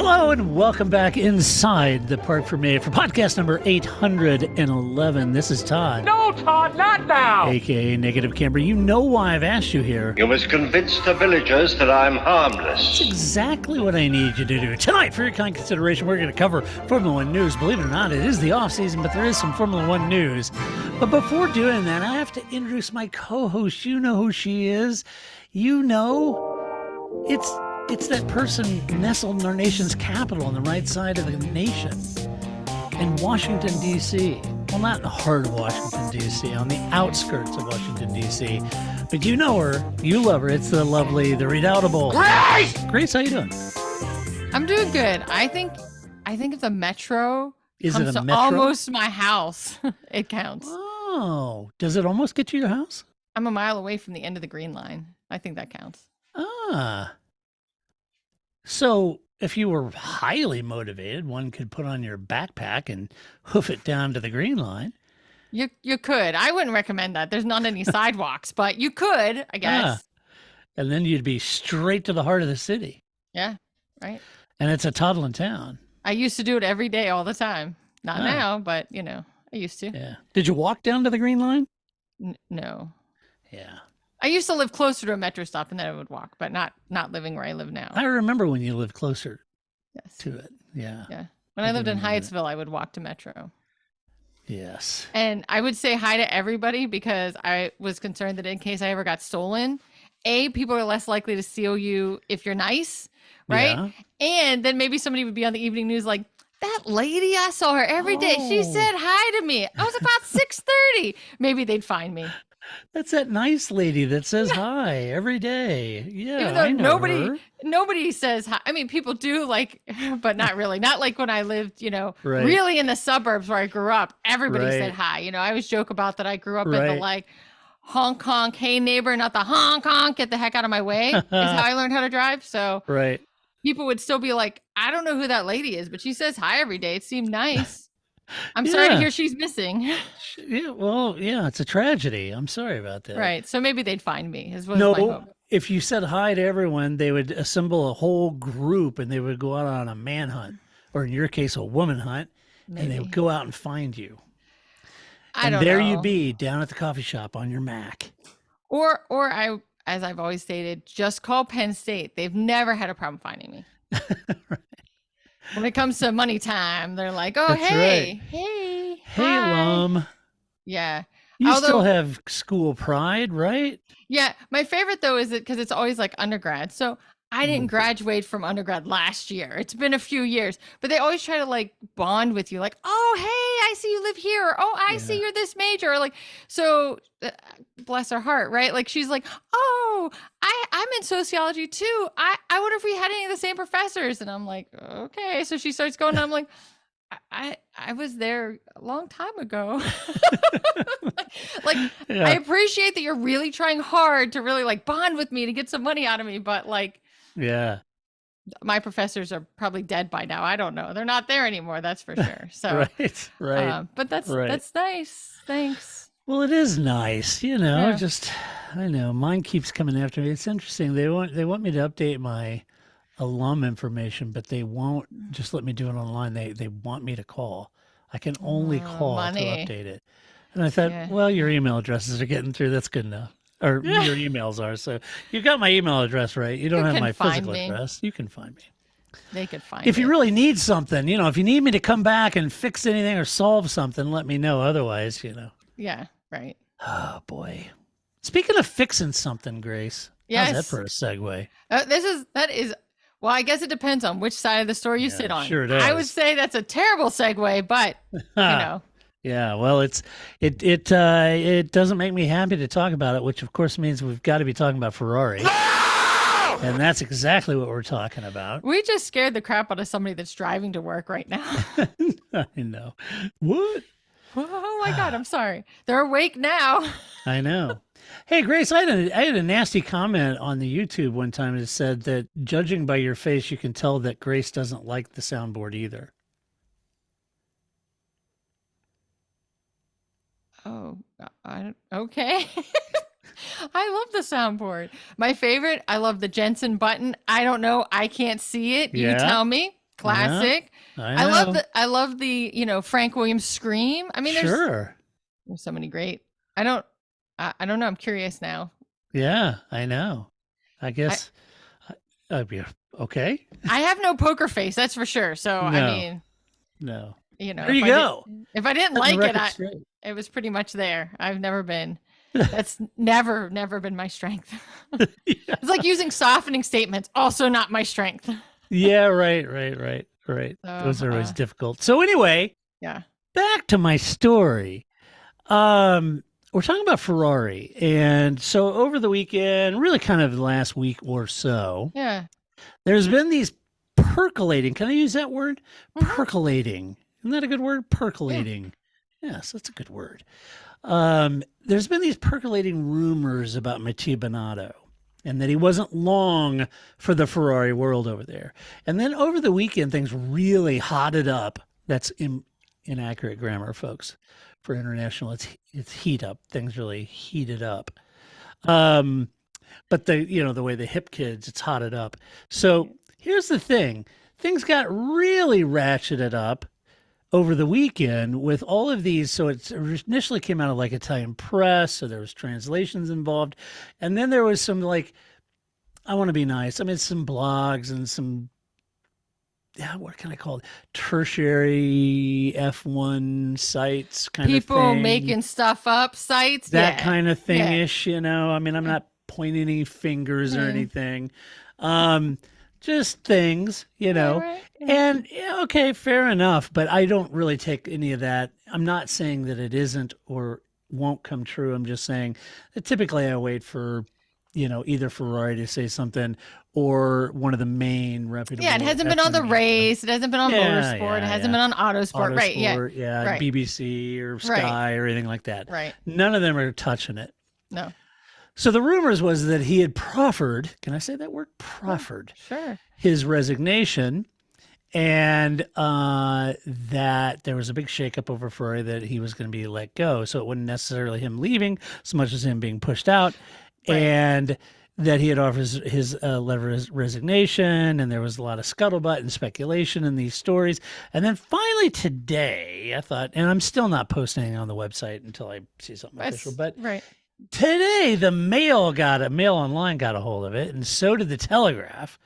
Hello and welcome back inside the Parc Fermé for podcast number 811. This is Todd. No, Todd, not now! AKA Negative Camber. You know why I've asked you here. You must convince the villagers that I'm harmless. That's exactly what I need you to do. Tonight, for your kind consideration, we're going to cover Formula One news. Believe it or not, it is the off season, but there is some Formula One news. But before doing that, I have to introduce my co-host. You know who she is. You know, it's that person nestled in our nation's capital on the right side of the nation in Washington, D.C. Well, not in the heart of Washington, D.C., on the outskirts of Washington, D.C. But you know her. You love her. It's the lovely, the redoubtable Grace! Grace, how you doing? I'm doing good. I think if the metro Is comes it a to metro? almost my house, it counts. Oh, does it almost get you your house? I'm a mile away from the end of the green line. I think that counts. Ah. So if you were highly motivated, one could put on your backpack and hoof it down to the green line. You could. I wouldn't recommend that. There's not any sidewalks, but you could, I guess. And then you'd be straight to the heart of the city. Yeah, right. And it's a toddling town. I used to do it every day, all the time. Not now, but I used to. Yeah. Did you walk down to the green line? No. Yeah. I used to live closer to a metro stop, and then I would walk, but not living where I live now. I remember when you lived closer Yes. to it. Yeah. Yeah. When I lived in remember that. Hyattsville, I would walk to Metro. Yes. And I would say hi to everybody because I was concerned that in case I ever got stolen, people are less likely to steal you if you're nice, right? Yeah. And then maybe somebody would be on the evening news like, that lady, I saw her every day. She Oh. said hi to me. I was about 6:30. Maybe they'd find me. That's that nice lady that says hi every day. Yeah. Even though I know her. nobody says hi. I mean, people do like, but not really. Not like when I lived, Right. really in the suburbs where I grew up. Everybody Right. said hi. I always joke about that. I grew up in the Right. like honk honk, hey neighbor, not the honk honk, get the heck out of my way is how I learned how to drive. So Right. people would still be like, I don't know who that lady is, but she says hi every day. It seemed nice. I'm sorry to Yeah. hear she's missing. Yeah. Well, yeah, it's a tragedy. I'm sorry about that. Right. So maybe they'd find me. Was my No, hope. if you said hi to everyone, they would assemble a whole group and they would go out on a manhunt, or in your case, a woman hunt, and they Maybe. would go out and find you. I And don't there know. you'd be down at the coffee shop on your Mac. Or I, as I've always stated, just call Penn State. They've never had a problem finding me. When it comes to money time, they're like, oh, That's hey, right. hey, Hey, hi. Lum, Yeah. you still Although- have school pride, right? Yeah. My favorite, though, is because it's always like undergrad. So I didn't Mm. graduate from undergrad last year. It's been a few years, but they always try to like bond with you. Like, oh, hey, I see you live here. Or, oh, I see Yeah. you're this major. Or, like, so bless her heart, right? Like, she's like, oh, I'm in sociology too. I wonder if we had any of the same professors. And I'm like, okay. So she starts going, and I'm like, I was there a long time ago. Like, Yeah. I appreciate that you're really trying hard to really like bond with me to get some money out of me, but like Yeah. my professors are probably dead by now. I don't know. They're not there anymore. That's for sure. So, Right. Right. but that's Right. nice. Thanks. Well, it is nice, Yeah. just, I know mine keeps coming after me. It's interesting. They want me to update my alum information, but they won't just let me do it online. They want me to call. I can only call money. to update it. And I thought, Yeah. well, your email addresses are getting through. That's good enough. Or your emails are. So you got my email address right. You don't You have can my find physical me. address. You can find me. They could find If you it. really need something, if you need me to come back and fix anything or solve something, let me know. Otherwise, Yeah. Right. Oh boy. Speaking of fixing something, Grace. How's that Yes. for a segue? That is. Well, I guess it depends on which side of the store you Yeah, sit on. sure it I would does. say that's a terrible segue, but Yeah, well, it doesn't make me happy to talk about it, which of course means we've got to be talking about Ferrari. And that's exactly what we're talking about. we just scared the crap out of somebody that's driving to work right now. I know. What? Oh my God, I'm sorry. They're awake now. I know. Hey, Grace, I had a nasty comment on the YouTube one time that said that judging by your face, you can tell that Grace doesn't like the soundboard either. Oh, okay. I love the soundboard. My favorite, I love the Jensen button. I don't know. I can't see it. You Yeah? tell me. Classic. I know. I love the, Frank Williams scream. I mean, Sure. there's so many great. I don't know. I'm curious now. Yeah, I know. I guess yeah, okay. I have no poker face, that's for sure. So I No. mean, No. There if you go. if I didn't Set the like record straight. it was pretty much there. I've never been. That's never been my strength. Yeah. It's like using softening statements, also not my strength. Yeah, right. Those are always difficult. So anyway, Yeah. back to my story. We're talking about Ferrari. And so over the weekend, really kind of the last week or so, Yeah. there's been these percolating. Can I use that word? Mhm. Percolating. Isn't that a good word? Percolating. Yes, that's a good word. There's been these percolating rumors about Mattia Binotto and that he wasn't long for the Ferrari world over there. And then over the weekend, things really hotted up. That's inaccurate grammar, folks. For international, it's heat up. Things really heated up. But the way the hip kids, it's hotted up. So here's the thing. Things got really ratcheted up over the weekend with all of these. So it initially came out of like Italian press. So there was translations involved. And then there was some I want to be nice. I mean, some blogs and some, what can I call it? Tertiary F1 sites kind of thing. People making stuff up sites. That kind of thing-ish, I mean, I'm not pointing any fingers or anything. Just things, Right. And okay, fair enough. But I don't really take any of that. I'm not saying that it isn't or won't come true. I'm just saying that typically I wait for, either Ferrari to say something or one of the main reputable. Yeah, it hasn't been on the race. It hasn't been on motorsport. It hasn't been on Autosport. Right. Yeah. Right. BBC or Sky or anything like that. Right. None of them are touching it. No. So the rumors was that he had proffered, can I say that word? Proffered. Sure. His resignation, and that there was a big shakeup over Ferrari, that he was going to be let go. So it wasn't necessarily him leaving so much as him being pushed out. Right. And that he had offered his letter of resignation, and there was a lot of scuttlebutt and speculation in these stories. And then finally today, I thought, and I'm still not posting on the website until I see something official, but today the Mail Online got a hold of it, and so did the Telegraph.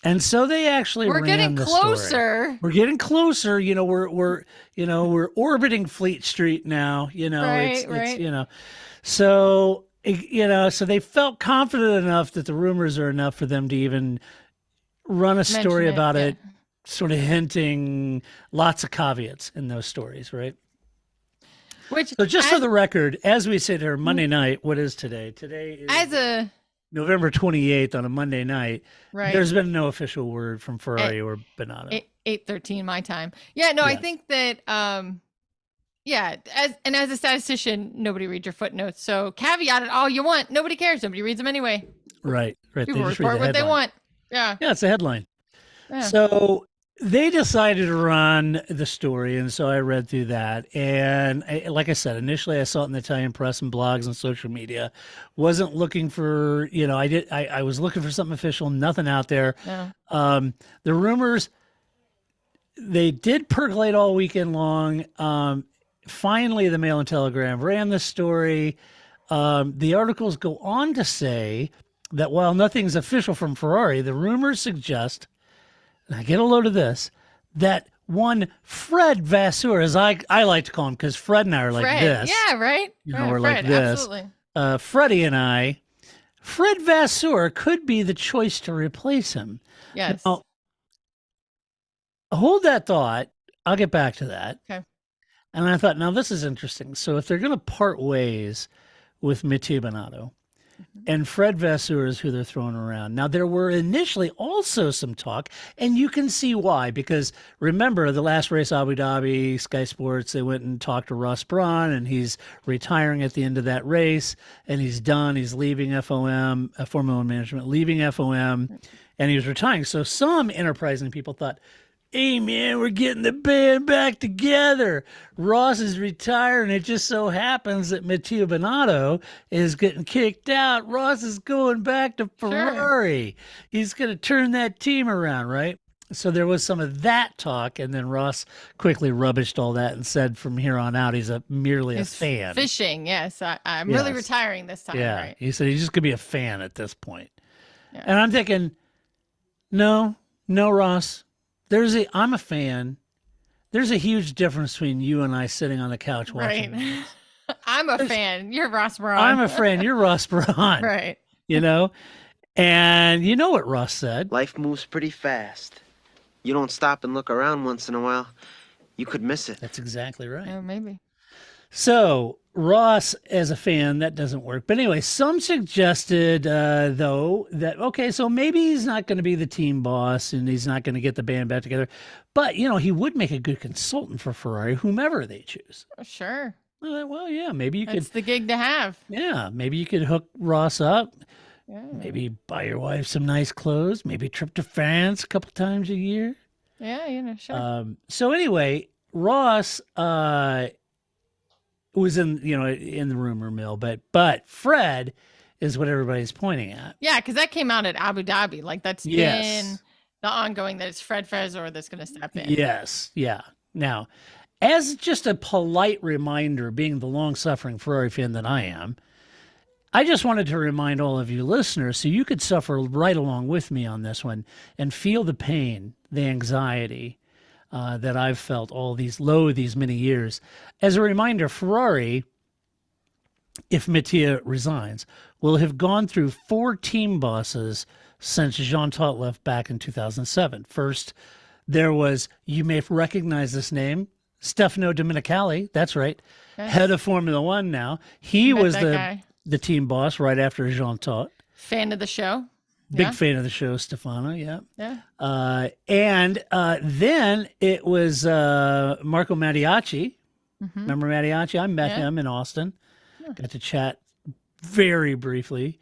And so they actually we're getting closer. Story. We're getting closer. We're orbiting Fleet Street now. It's so so they felt confident enough that the rumors are enough for them to even run a story about it, sort of hinting lots of caveats in those stories, right? So just for the record, as we sit here Monday night, what is today? Today is November 28th on a Monday night. Right. There's been no official word from Ferrari or Binotto. 8:13 my time. Yeah, no, yes. I think that as a statistician, nobody reads your footnotes. So caveat it all you want. Nobody cares. Nobody reads them anyway. Right. People report what they want. Yeah. Yeah, it's a headline. Yeah. So they decided to run the story, and so I read through that. And like I said, initially I saw it in the Italian press and blogs and social media. Wasn't looking for, I was looking for something official, nothing out there. Yeah. The rumors, they did percolate all weekend long. Finally, the Mail and Telegram ran the story. The articles go on to say that while nothing's official from Ferrari, the rumors suggest, and I get a load of this, that one Fred Vassuer, as I like to call him, because Fred and I are like this. Yeah, right. We're Fred, like this. Absolutely. Freddie and I, Fred Vassuer could be the choice to replace him. Yes. Now, hold that thought. I'll get back to that. Okay. And I thought, now this is interesting. So if they're going to part ways with Mattia Binotto, and Fred Vassuer is who they're throwing around. Now, there were initially also some talk, and you can see why, because remember the last race, Abu Dhabi, Sky Sports, they went and talked to Ross Brawn, and he's retiring at the end of that race, and he's done. He's leaving FOM, Formula One Management, leaving FOM, and he was retiring. So some enterprising people thought, hey, man, we're getting the band back together. Ross is retiring. It just so happens that Mattia Binotto is getting kicked out. Ross is going back to Ferrari. Sure. He's going to turn that team around, right? So there was some of that talk, and then Ross quickly rubbished all that and said from here on out he's merely a He's fan. fishing. Yes, I'm really Yes. retiring this time. Yeah, Right. he said he's just gonna be a fan at this point. Yeah. And I'm thinking, no, Ross. I'm a fan. There's a huge difference between you and I sitting on the couch watching. Right. I'm a fan. You're Ross Braun. I'm a fan. You're Ross Braun. Right. You know? And you know what Ross said? Life moves pretty fast. You don't stop and look around once in a while, you could miss it. That's exactly right. Oh, maybe. So Ross, as a fan, that doesn't work. But anyway, some suggested, though, that, okay, so maybe he's not going to be the team boss and he's not going to get the band back together. But, he would make a good consultant for Ferrari, whomever they choose. Sure. Well, yeah, maybe you That's could. the gig to have. Yeah, maybe you could hook Ross up. Yeah. Maybe buy your wife some nice clothes. Maybe a trip to France a couple times a year. Yeah, sure. So anyway, Ross was in the rumor mill, but Fred is what everybody's pointing at. Yeah, because that came out at Abu Dhabi. Like that's been the ongoing that it's Fred Vassuer that's going to step in. Yes, yeah. Now, as just a polite reminder, being the long-suffering Ferrari fan that I am, I just wanted to remind all of you listeners so you could suffer right along with me on this one and feel the pain, the anxiety that I've felt these many years. As a reminder, Ferrari, if Mattia resigns, will have gone through 4 team bosses since Jean Todt left back in 2007. First, there was, you may recognize this name, Stefano Domenicali. That's right. Yes. Head of Formula One now. He was guy. the team boss right after Jean Todt. Fan of the show. Big fan of the show, Stefano. Yeah. Yeah. And then it was Marco Mattiacci. Mm-hmm. Remember Mattiacci? I met him in Austin. Got to chat very briefly.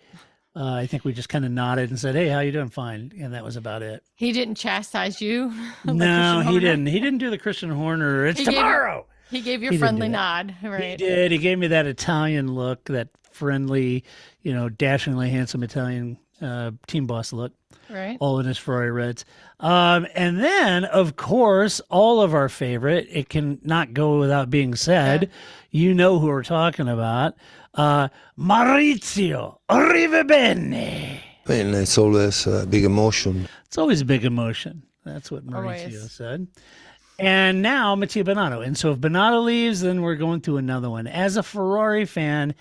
I think we just kind of nodded and said, "Hey, how you doing?" Fine, and that was about it. He didn't chastise you. No, he didn't. He didn't do the Christian Horner. It's tomorrow. He gave you a friendly nod, right? He did. He gave me that Italian look, that friendly, dashingly handsome Italian team boss look. Right. All in his Ferrari reds. And then, of course, all of our favorite, it can not go without being said, you know who we're talking about, Maurizio, arriva bene. And it's always a big emotion. It's always a big emotion. That's what Maurizio said. And now Mattia Binotto. And so if Binotto leaves, then we're going to another one. As a Ferrari fan,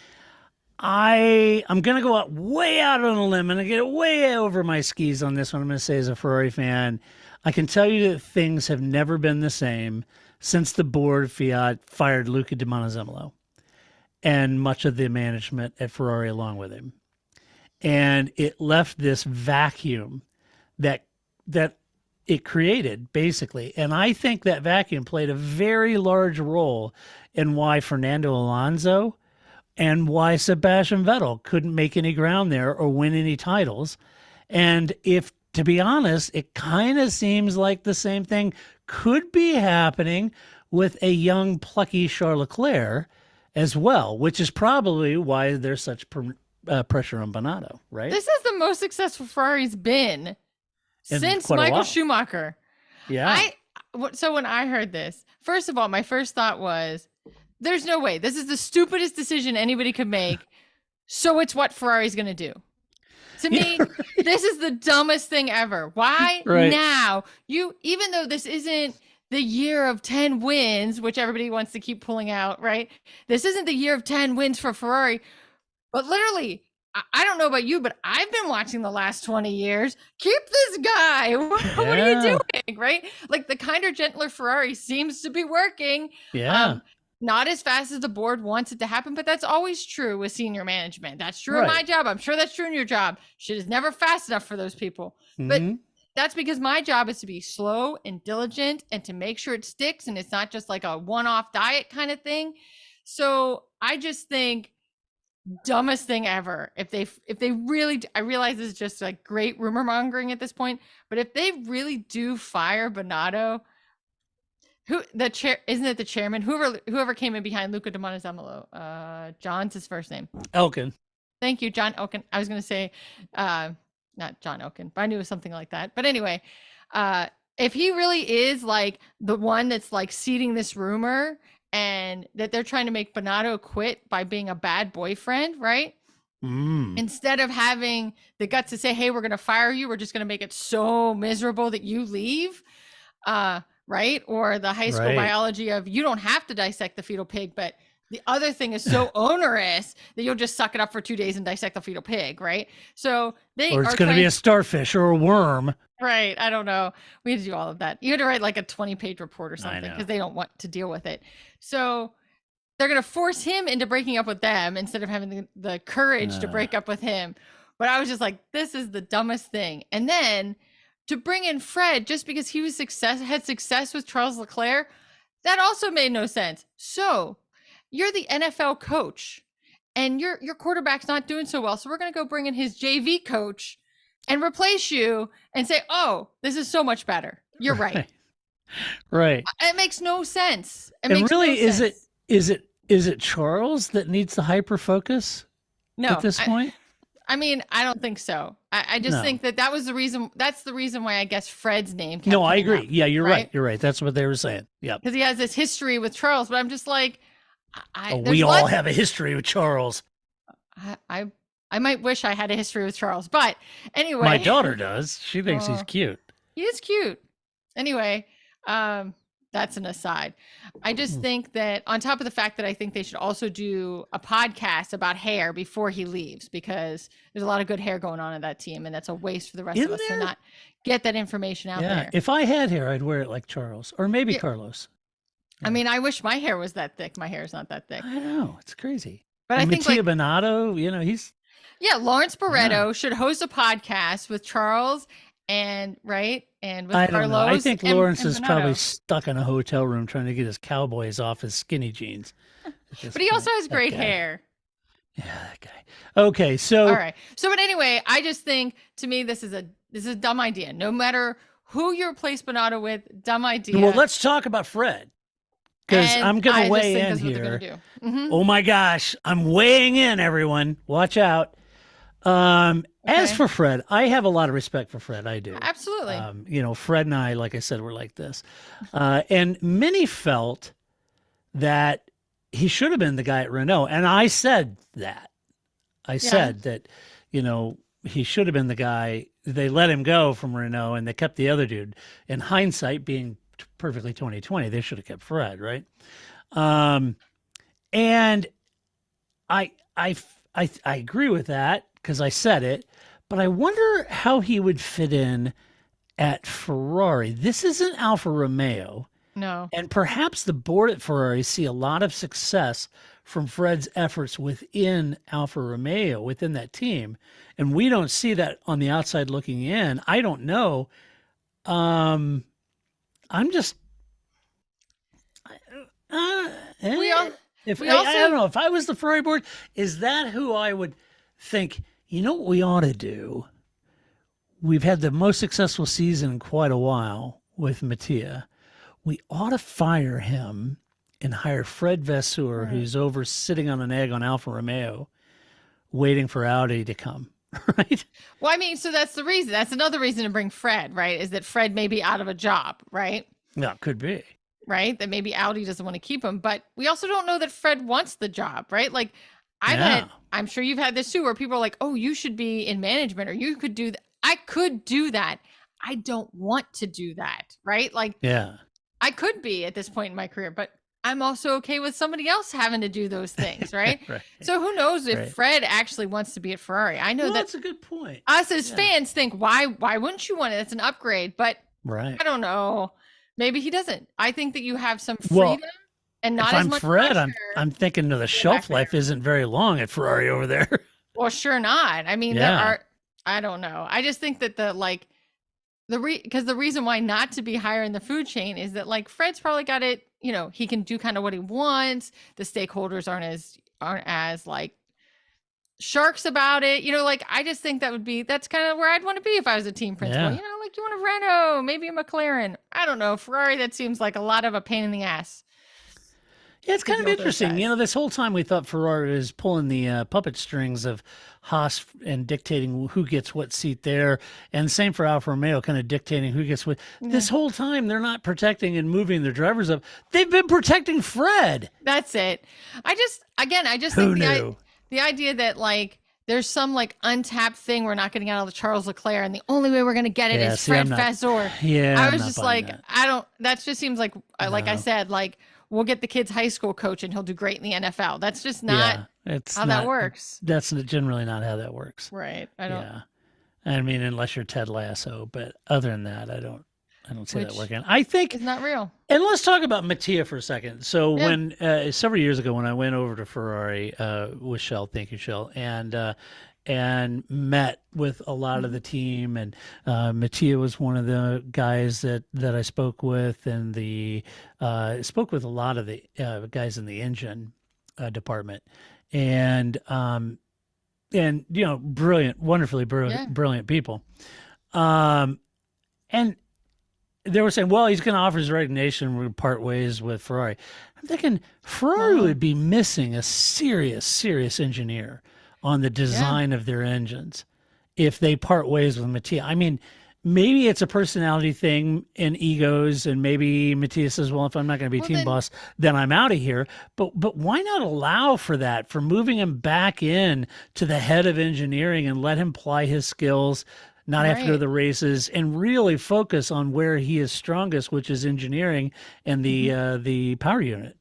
I'm going to go way out on a limb and I get way over my skis on this one. I'm going to say, as a Ferrari fan, I can tell you that things have never been the same since the board of Fiat fired Luca Di Montezemolo and much of the management at Ferrari along with him. And it left this vacuum that it created, basically. And I think that vacuum played a very large role in why Fernando Alonso and why Sebastian Vettel couldn't make any ground there or win any titles. And if, to be honest, it kind of seems like the same thing could be happening with a young, plucky Charles Leclerc as well, which is probably why there's such pressure on Binotto, right? This is the most successful Ferrari's been since Michael Schumacher. Yeah. So when I heard this, first of all, my first thought was, there's no way. This is the stupidest decision anybody could make. So it's what Ferrari's going to do. To me, this is the dumbest thing ever. Why now? Even though this isn't the year of 10 wins, which everybody wants to keep pulling out, right? This isn't the year of 10 wins for Ferrari. But literally, I don't know about you, but I've been watching the last 20 years. Keep this guy. What are you doing, right? Like the kinder, gentler Ferrari seems to be working. Yeah. Not as fast as the board wants it to happen, but that's always true with senior management. That's true in my job. I'm sure that's true in your job. Shit is never fast enough for those people. But that's because my job is to be slow and diligent and to make sure it sticks and it's not just like a one-off diet kind of thing. So I just think dumbest thing ever. If they really, I realize this is just like great rumor mongering at this point, but if they really do fire Binotto, isn't it the chairman? Whoever came in behind Luca Di Montezemolo, John's his first name. Elkin. Thank you, John Elkin. I was going to say, not John Elkin, but I knew it was something like that. But anyway, if he really is like the one that's like seeding this rumor and that they're trying to make Binotto quit by being a bad boyfriend, right? Instead of having the guts to say, hey, we're going to fire you, we're just going to make it so miserable that you leave, right? Or the high school biology of you don't have to dissect the fetal pig, but the other thing is so onerous that you'll just suck it up for 2 days and dissect the fetal pig, right? So or it's going to be a starfish or a worm. Right. I don't know. We had to do all of that. You had to write like a 20-page report or something because they don't want to deal with it. So they're going to force him into breaking up with them instead of having the courage to break up with him. But I was just like, this is the dumbest thing. And then to bring in Fred just because he was had success with Charles Leclerc, that also made no sense. So you're the NFL coach and your quarterback's not doing so well. So we're going to go bring in his JV coach and replace you and say, oh, this is so much better. You're right. Right. It makes no sense. Is it Charles that needs the hyper focus at this point? I mean, I don't think so. I just think that was the reason. That's the reason why I guess Fred's name. No, I agree. Yeah, you're right. You're right. That's what they were saying. Yeah. Because he has this history with Charles, but I'm just like, we all have a history with Charles. I might wish I had a history with Charles, but anyway. My daughter does. She thinks he's cute. He is cute. Anyway, that's an aside. I just think that on top of the fact that I think they should also do a podcast about hair before he leaves, because there's a lot of good hair going on in that team, and that's a waste for the rest of us to not get that information out there. If I had hair, I'd wear it like Charles or maybe Carlos. I mean, I wish my hair was that thick. My hair is not that thick. I know. It's crazy. But and I think Mattia Binotto, he's... Yeah, Lawrence Barretto should host a podcast with Charles and with Carlos. I think Lawrence is Binotto. probably stuck in a hotel room trying to get his cowboys off his skinny jeans. But he also has great hair. Yeah, that guy. Okay, so all right. So, but anyway, I just think to me this is a dumb idea. No matter who you replace Binotto with, dumb idea. Well, let's talk about Fred. Because I'm going to weigh in here. Oh my gosh, I'm weighing in, everyone. Watch out. As for Fred, I have a lot of respect for Fred. I do. Absolutely. Fred and I, like I said, were like this. And many felt that he should have been the guy at Renault. And I said that. I said that, he should have been the guy. They let him go from Renault and they kept the other dude. In hindsight, being perfectly 2020, they should have kept Fred, right? And I agree with that because I said it, but I wonder how he would fit in at Ferrari. This isn't Alfa Romeo. No. And perhaps the board at Ferrari see a lot of success from Fred's efforts within Alfa Romeo, within that team. And we don't see that on the outside looking in. I don't know. I'm just... I don't know. If I was the Ferrari board, is that who I would think, what we ought to do? We've had the most successful season in quite a while with Mattia. We ought to fire him and hire Fred Vassuer, who's over sitting on an egg on Alfa Romeo, waiting for Audi to come, right? Well, I mean, so that's the reason. That's another reason to bring Fred, right? Is that Fred may be out of a job, right? Yeah, could be. Right? That maybe Audi doesn't want to keep him, but we also don't know that Fred wants the job, right? Like I'm sure you've had this too, where people are like, oh, you should be in management or you could do that. I could do that. I don't want to do that, right? Like, I could be at this point in my career, but I'm also okay with somebody else having to do those things, right? Right. So who knows if Fred actually wants to be at Ferrari? I know that's a good point. Us as fans think, why wouldn't you want it? It's an upgrade, but I don't know. Maybe he doesn't. I think that you have some freedom and not as much Fred, pressure. I'm thinking the shelf life isn't very long at Ferrari over there. Well, sure not. I mean, there are. I don't know. I just think that because the reason why not to be higher in the food chain is that Fred's probably got it. He can do kind of what he wants. The stakeholders aren't as sharks about it. I just think that's kind of where I'd want to be if I was a team principal. You want a Renault, maybe a McLaren. I don't know. Ferrari, that seems like a lot of a pain in the ass. Yeah, it's kind of build those interesting. guys. This whole time we thought Ferrari was pulling the puppet strings of Haas and dictating who gets what seat there, and same for Alfa Romeo, kind of dictating who gets what. This whole time they're not protecting and moving their drivers up. They've been protecting Fred. That's it. I just Who think knew? the idea that like there's some like untapped thing we're not getting out of the Charles Leclerc, and the only way we're going to get it Yeah, is see, Fred I'm not- Vassuer. Yeah, I I'm was not just buying like, that. I don't. That just seems like I No. said, like we'll get the kid's high school coach and he'll do great in the NFL. That's just not it's how not, that works. That's generally not how that works. Right. I don't. Yeah, I mean, unless you're Ted Lasso, but other than that, I don't see that Which working. I think, It's not real. and let's talk about Mattia for a second. So Yeah. when several years ago, when I went over to Ferrari with Shell, thank you, Shell, and met with a lot of the team, and Mattia was one of the guys that I spoke with, and spoke with a lot of the guys in the engine department, and brilliant, wonderfully brilliant people, and they were saying, well, he's going to offer his resignation, we're going to part ways with Ferrari. I'm thinking Ferrari would be missing a serious engineer on the design of their engines if they part ways with Mattia. I mean, maybe it's a personality thing and egos, and maybe Mattia says, well, if I'm not going to be team boss, then I'm out of here. But why not allow for that, for moving him back in to the head of engineering and let him ply his skills, not have to go to the races, and really focus on where he is strongest, which is engineering and the power unit.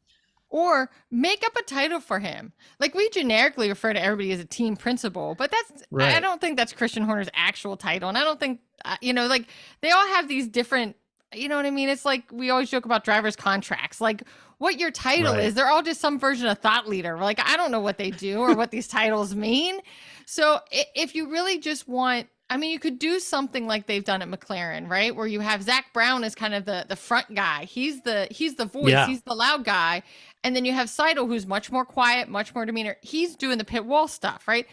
Or make up a title for him. Like we generically refer to everybody as a team principal, but that's Right. I don't think that's Christian Horner's actual title, and I don't think like they all have these different. You know what I mean? It's like we always joke about drivers' contracts. Like what your title Right. is, they're all just some version of thought leader. Like I don't know what they do or what these titles mean. So if you really just want, I mean, you could do something like they've done at McLaren, right? Where you have Zach Brown as kind of the front guy. He's the voice. Yeah. He's the loud guy. And then you have Seidel, who's much more quiet, much more demeanor. He's doing the pit wall stuff, right?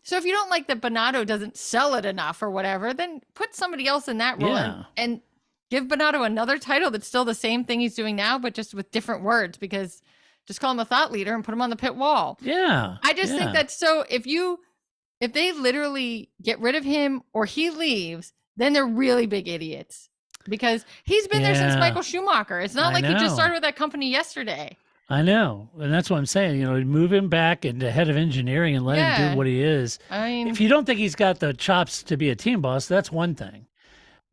So if you don't like that Binotto doesn't sell it enough or whatever, then put somebody else in that role Yeah. and give Binotto another title that's still the same thing he's doing now, but just with different words, because just call him a thought leader and put him on the pit wall. Yeah. I just think that's so if they literally get rid of him or he leaves, then they're really big idiots, because he's been there since Yeah. Michael Schumacher. It's not I like he know. just started with that company yesterday. I know. And that's what I'm saying. Move him back into head of engineering and let him Yeah. do what he is. I mean, If you don't think he's got the chops to be a team boss, that's one thing.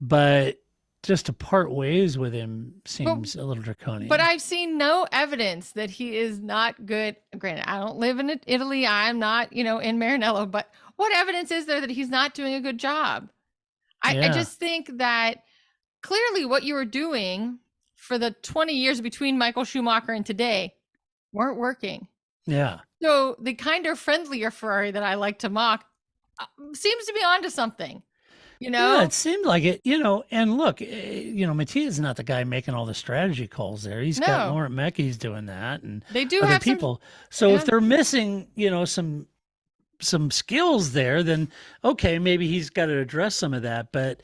But just to part ways with him seems a little draconian. but I've seen no evidence that he is not good. Granted, I don't live in Italy. I'm not, in Maranello, but what evidence is there that he's not doing a good job? I Yeah. just think that clearly what you were doing for the 20 years between Michael Schumacher and today weren't working. Yeah. So the kinder, friendlier Ferrari that I like to mock seems to be onto something, Yeah, it seemed like it, and look, Mattia's not the guy making all the strategy calls there. He's got No. Laurent Mecky's doing that, and They do other have some- people. So yeah. if they're missing, some skills there, then okay, maybe he's got to address some of that. But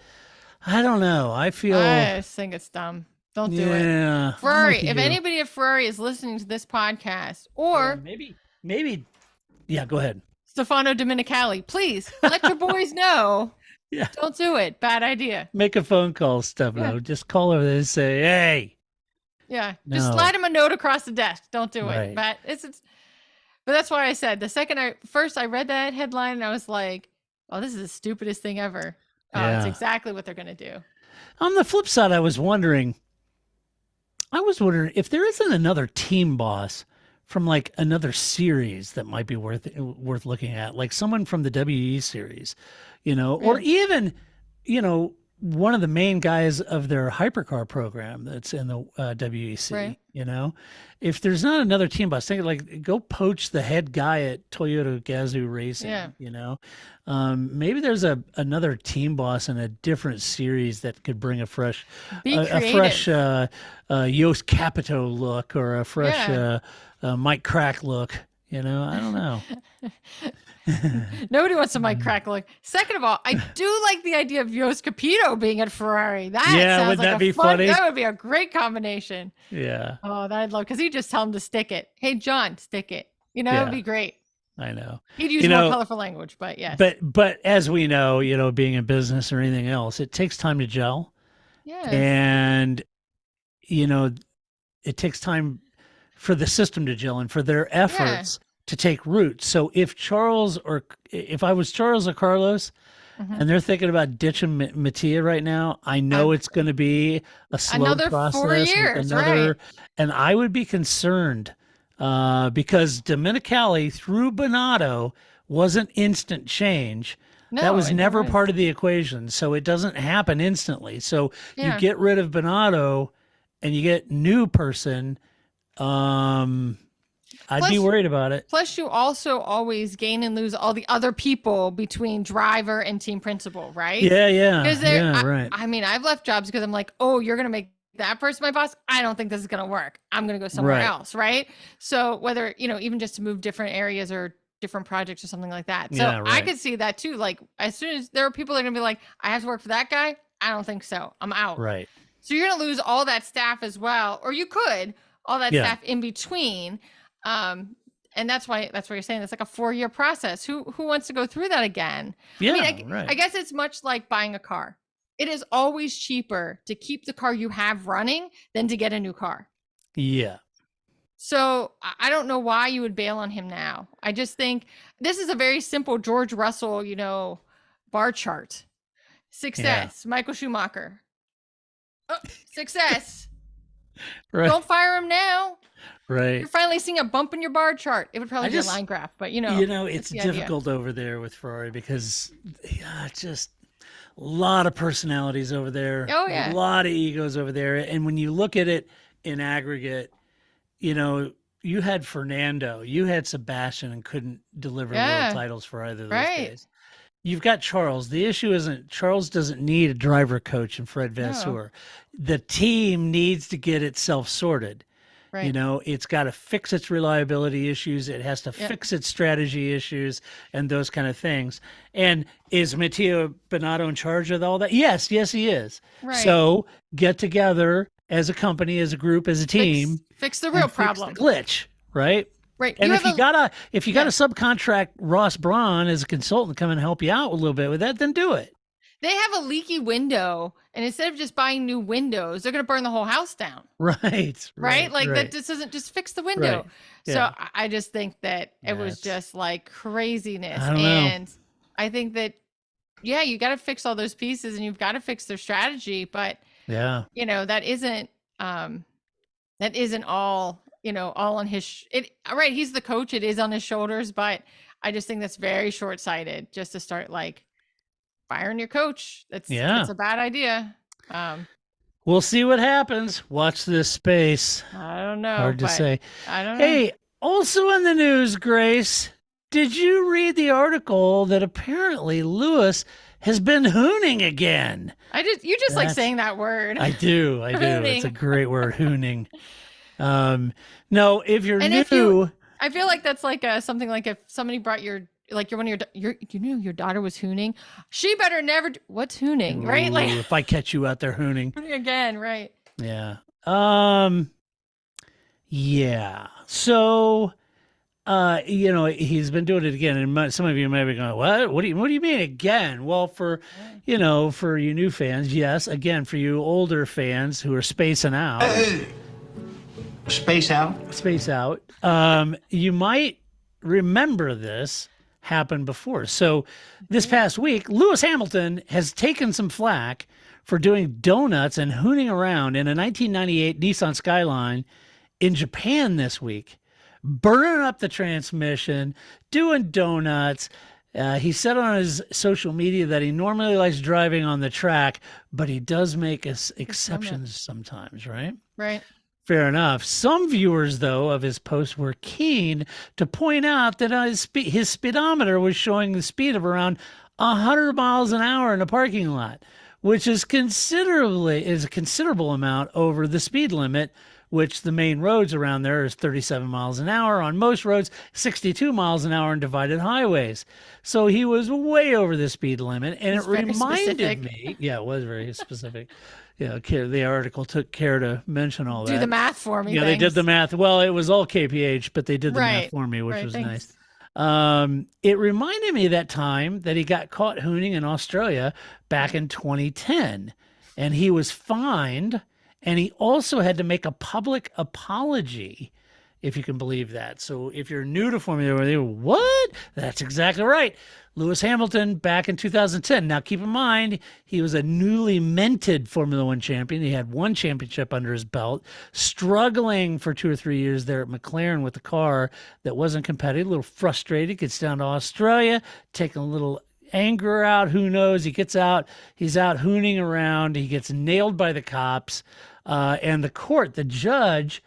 I don't know. I feel I just think it's dumb. Don't do it. yeah, I'm Ferrari, with if you. anybody at Ferrari is listening to this podcast, or maybe, yeah, go ahead. Stefano Domenicali, please let your boys know. Yeah. Don't do it. Bad idea. Make a phone call, Stefano. Yeah. Just call over there and say, hey. Yeah. Just No. slide him a note across the desk. Don't do Right. it. But but that's why I said the second I read that headline and I was like, oh, this is the stupidest thing ever. Oh, it's Yeah. exactly what they're gonna do. On the flip side, I was wondering if there isn't another team boss from like another series that might be worth looking at, like someone from the WE series, or even, one of the main guys of their hypercar program that's in the WEC, Right. If there's not another team boss, think like go poach the head guy at Toyota Gazoo Racing, maybe there's another team boss in a different series that could bring a fresh, Be a fresh Yost Capito look, or a fresh Mike Crack look, I don't know. Nobody wants to Mike Crack look. Second of all, I do like the idea of Yost Capito being at Ferrari. That sounds would like that be fun, funny? That would be a great combination. Yeah, Oh, that I'd love, because he'd just tell him to stick it. Hey, John, stick it. You know, it'd be great. I know. He'd use more colorful language, but yes. But as we know, being in business or anything else, it takes time to gel. Yeah. And, it takes time for the system to gel and for their efforts to take root. So if I was Charles or Carlos and they're thinking about ditching Mattia right now, I know it's going to be a slow another process. 4 years, right? And I would be concerned because Domenicali through Binotto wasn't instant change. No, that was never part of the equation. So it doesn't happen instantly. So you get rid of Binotto and you get new person. I'd be worried about it. Plus, you also always gain and lose all the other people between driver and team principal, right? Yeah. Because right. I mean, I've left jobs because I'm like, oh, you're going to make that person my boss. I don't think this is going to work. I'm going to go somewhere else, right? So whether, even just to move different areas or different projects or something like that. So I could see that too. Like, as soon as there are people that are going to be like, I have to work for that guy. I don't think so. I'm out. Right. So you're going to lose all that staff as well. Or you could, all that staff in between. And that's why you're saying it's like a 4-year process. Who wants to go through that again? Yeah, I guess it's much like buying a car. It is always cheaper to keep the car you have running than to get a new car. Yeah. So I don't know why you would bail on him now. I just think this is a very simple George Russell, bar chart. Success, Michael Schumacher. Oh, success. Right. Don't fire him now. Right. You're finally seeing a bump in your bar chart. It would probably be a line graph, but it's difficult over there with Ferrari because just a lot of personalities over there. Oh yeah. A lot of egos over there. And when you look at it in aggregate, you had Fernando, you had Sebastian and couldn't deliver world titles for either of those days. You've got Charles. The issue isn't Charles doesn't need a driver coach and Fred Vassuer. No. The team needs to get itself sorted. Right. It's got to fix its reliability issues. It has to fix its strategy issues and those kind of things. And is Mattia Binotto in charge of all that? Yes, he is. Right. So get together as a company, as a group, as a team. Fix the real problem. Fix the glitch, right? Right. And if you got to subcontract Ross Braun as a consultant to come and help you out a little bit with that, then do it. They have a leaky window, and instead of just buying new windows, they're going to burn the whole house down. Right. That just doesn't just fix the window. Right. Yeah. So I just think that it was just like craziness. I don't know. I think that, you got to fix all those pieces and you've got to fix their strategy. But, that isn't all, all on his, right. He's the coach. It is on his shoulders, but I just think that's very short-sighted just to start like firing your coach. That's a bad idea. We'll see what happens. Watch this space. I don't know. Hard to say. I don't know. Hey, also in the news, Grace, did you read the article that apparently Lewis has been hooning again? I did. You just like saying that word. I do. It's a great word, hooning. No, if you're new, I feel like that's like something like if somebody brought your daughter was hooning, she better never what's hooning, right? Like if I catch you out there hooning again, right? Yeah. So he's been doing it again, and some of you may be going, what do you mean again? Well, for you new fans, yes, again, for you older fans who are spacing out. Space out. You might remember this happened before. So this past week, Lewis Hamilton has taken some flack for doing donuts and hooning around in a 1998 Nissan Skyline in Japan this week, burning up the transmission, doing donuts. He said on his social media that he normally likes driving on the track, but he does make exceptions sometimes, right? Right. Fair enough. Some viewers, though, of his post were keen to point out that his speedometer was showing the speed of around 100 miles an hour in a parking lot, which is a considerable amount over the speed limit which the main roads around there is 37 miles an hour. On most roads, 62 miles an hour on divided highways. So he was way over the speed limit, and It's it very reminded specific. me. Yeah, it was very specific. Yeah, the article took care to mention all that. Do the math for me. Yeah, they did the math. Well, it was all KPH, but they did the math Right, for me, which right, was thanks. nice. It reminded me of that time that he got caught hooning in Australia back in 2010, and he was fined, and he also had to make a public apology, if you can believe that. So if you're new to Formula One, what? That's exactly right. Lewis Hamilton back in 2010. Now, keep in mind, he was a newly minted Formula One champion. He had one championship under his belt, struggling for 2 or 3 years there at McLaren with a car that wasn't competitive, a little frustrated, gets down to Australia, taking a little anger out. Who knows? He gets out. He's out hooning around. He gets nailed by the cops. And the judge,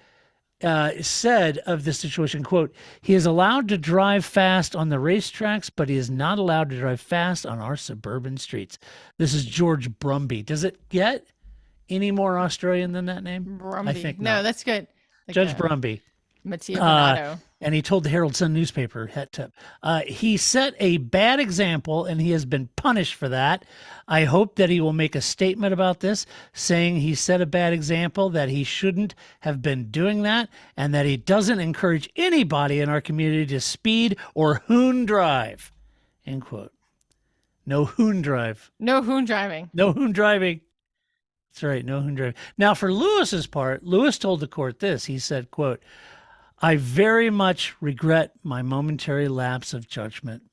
said of this situation, quote, "He is allowed to drive fast on the racetracks, but he is not allowed to drive fast on our suburban streets." This is George Brumby. Does it get any more Australian than that name? Brumby. I think No, not. that's good. Like, Judge Brumby. Mattia Binotto. And he told the Herald Sun newspaper, het tip, he set a bad example and he has been punished for that. I hope that he will make a statement about this, saying he set a bad example, that he shouldn't have been doing that, and that he doesn't encourage anybody in our community to speed or hoon drive. End quote. No hoon drive. No hoon driving. No hoon driving. That's right. No hoon driving. Now, for Lewis's part, Lewis told the court this. He said, quote, "I very much regret my momentary lapse of judgment.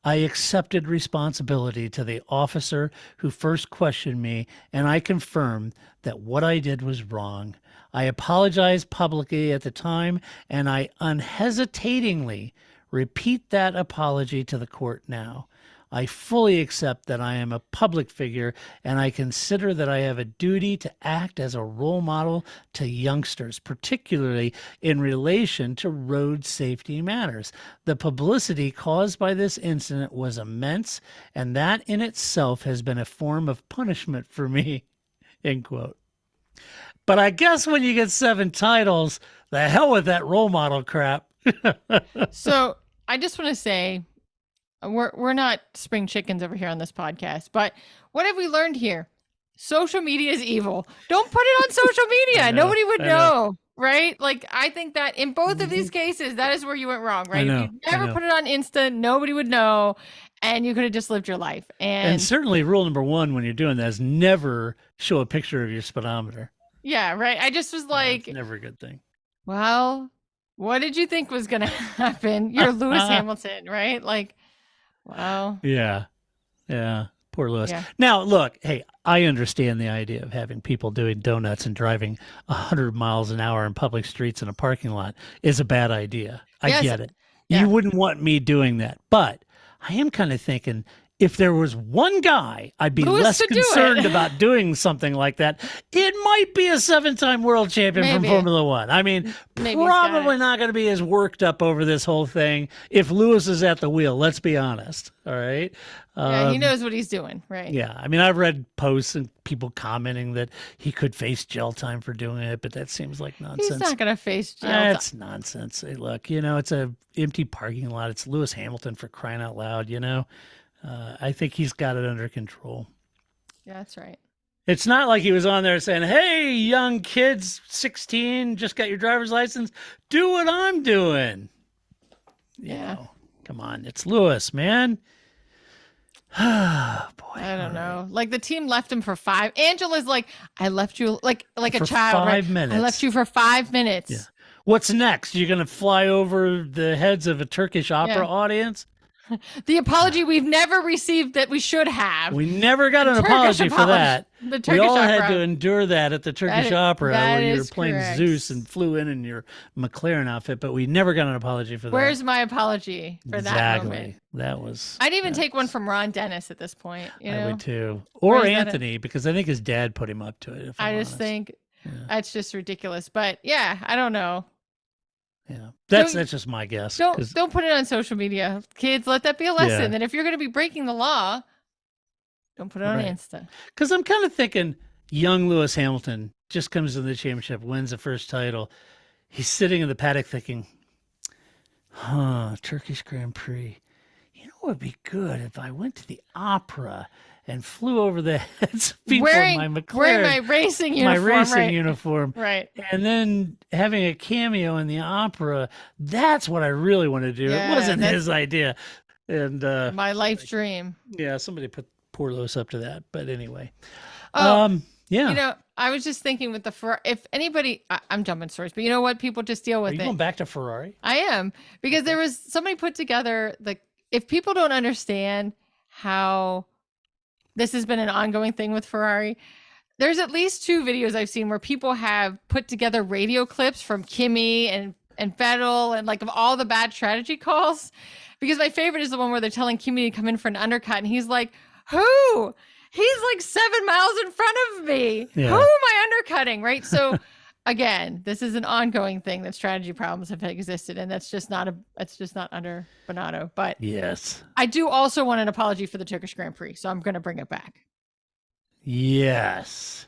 I accepted responsibility to the officer who first questioned me, and I confirm that what I did was wrong. I apologized publicly at the time, and I unhesitatingly repeat that apology to the court now. I fully accept that I am a public figure, and I consider that I have a duty to act as a role model to youngsters, particularly in relation to road safety matters. The publicity caused by this incident was immense, and that in itself has been a form of punishment for me." End quote. But I guess when you get 7 titles, the hell with that role model crap. So I just want to say, we're not spring chickens over here on this podcast, but what have we learned here? Social media is evil. Don't put it on social media. Nobody would know, right? Like, I think that in both of these cases, that is where you went wrong, right? If you never put it on Insta, nobody would know, and you could have just lived your life. And certainly rule number 1 when you're doing that is never show a picture of your speedometer. Yeah, right. I just was like, It's never a good thing. well, what did you think was going to happen? You're Lewis Hamilton, right? Like, wow. Yeah. Poor Lewis. Yeah. Now, look, hey, I understand the idea of having people doing donuts and driving 100 miles an hour in public streets in a parking lot is a bad idea. I Yes. get it. Yeah. You wouldn't want me doing that. But I am kind of thinking, if there was one guy I'd be Lewis less could do it. concerned about doing something like that, it might be a 7-time world champion from Maybe. Formula One. I mean, Maybe he's got probably it. not going to be as worked up over this whole thing if Lewis is at the wheel. Let's be honest. All right. Yeah, he knows what he's doing, right? Yeah. I mean, I've read posts and people commenting that he could face jail time for doing it, but that seems like nonsense. He's not going to face jail time. That's nonsense. Hey, look, it's a empty parking lot. It's Lewis Hamilton, for crying out loud, I think he's got it under control. Yeah, that's right. It's not like he was on there saying, "Hey, young kids, 16, just got your driver's license. Do what I'm doing." Yeah. Come on. It's Lewis, man. Boy. I don't know. Like, the team left him for 5. Angela's like, I left you like a For child. 5 right? minutes. I left you for 5 minutes. Yeah. What's next? You're going to fly over the heads of a Turkish opera Yeah. audience? The apology we've never received that we should have. We never got an Turkish apology for that. The We Turkish all had opera. to endure that at the Turkish is- opera that where you were is playing correct. Zeus and flew in your McLaren outfit, but we never got an apology for that. Where's my apology for that moment? That was. I'd even take one from Ron Dennis at this point. You know? I would too. Or Where's that at? Anthony, because I think his dad put him up to it. If I I'm just honest. think that's just ridiculous. But yeah, I don't know. Yeah, that's Don't- just my guess. 'cause- Don't put it on social media. Kids, let that be a lesson. Yeah. And if you're going to be breaking the law, don't put it on Right. Insta. Because I'm kind of thinking young Lewis Hamilton just comes in the championship, wins the first title. He's sitting in the paddock thinking, Turkish Grand Prix. You know what would be good if I went to the opera and flew over the heads of people in my McLaren. Wearing my racing uniform. Uniform. Right. And then having a cameo in the opera. That's what I really want to do. Yeah, it wasn't his idea. And my life's dream. yeah, somebody put poor Lewis up to that. But anyway. Oh, yeah. You know, I was just thinking with the Ferrari, if anybody, I'm jumping stories, but you know what? People just deal with Are you it. going back to Ferrari? I am, because there was somebody put together, like, if people don't understand how this has been an ongoing thing with Ferrari, there's at least 2 videos I've seen where people have put together radio clips from Kimi and Vettel and like of all the bad strategy calls. Because my favorite is the one where they're telling Kimi to come in for an undercut, and he's like, "Who? He's like 7 miles in front of me. Yeah. Who am I undercutting?" Right? So again, this is an ongoing thing that strategy problems have existed, and that's just not under Binotto. But Yes. I do also want an apology for the Turkish Grand Prix, so I'm going to bring it back. Yes.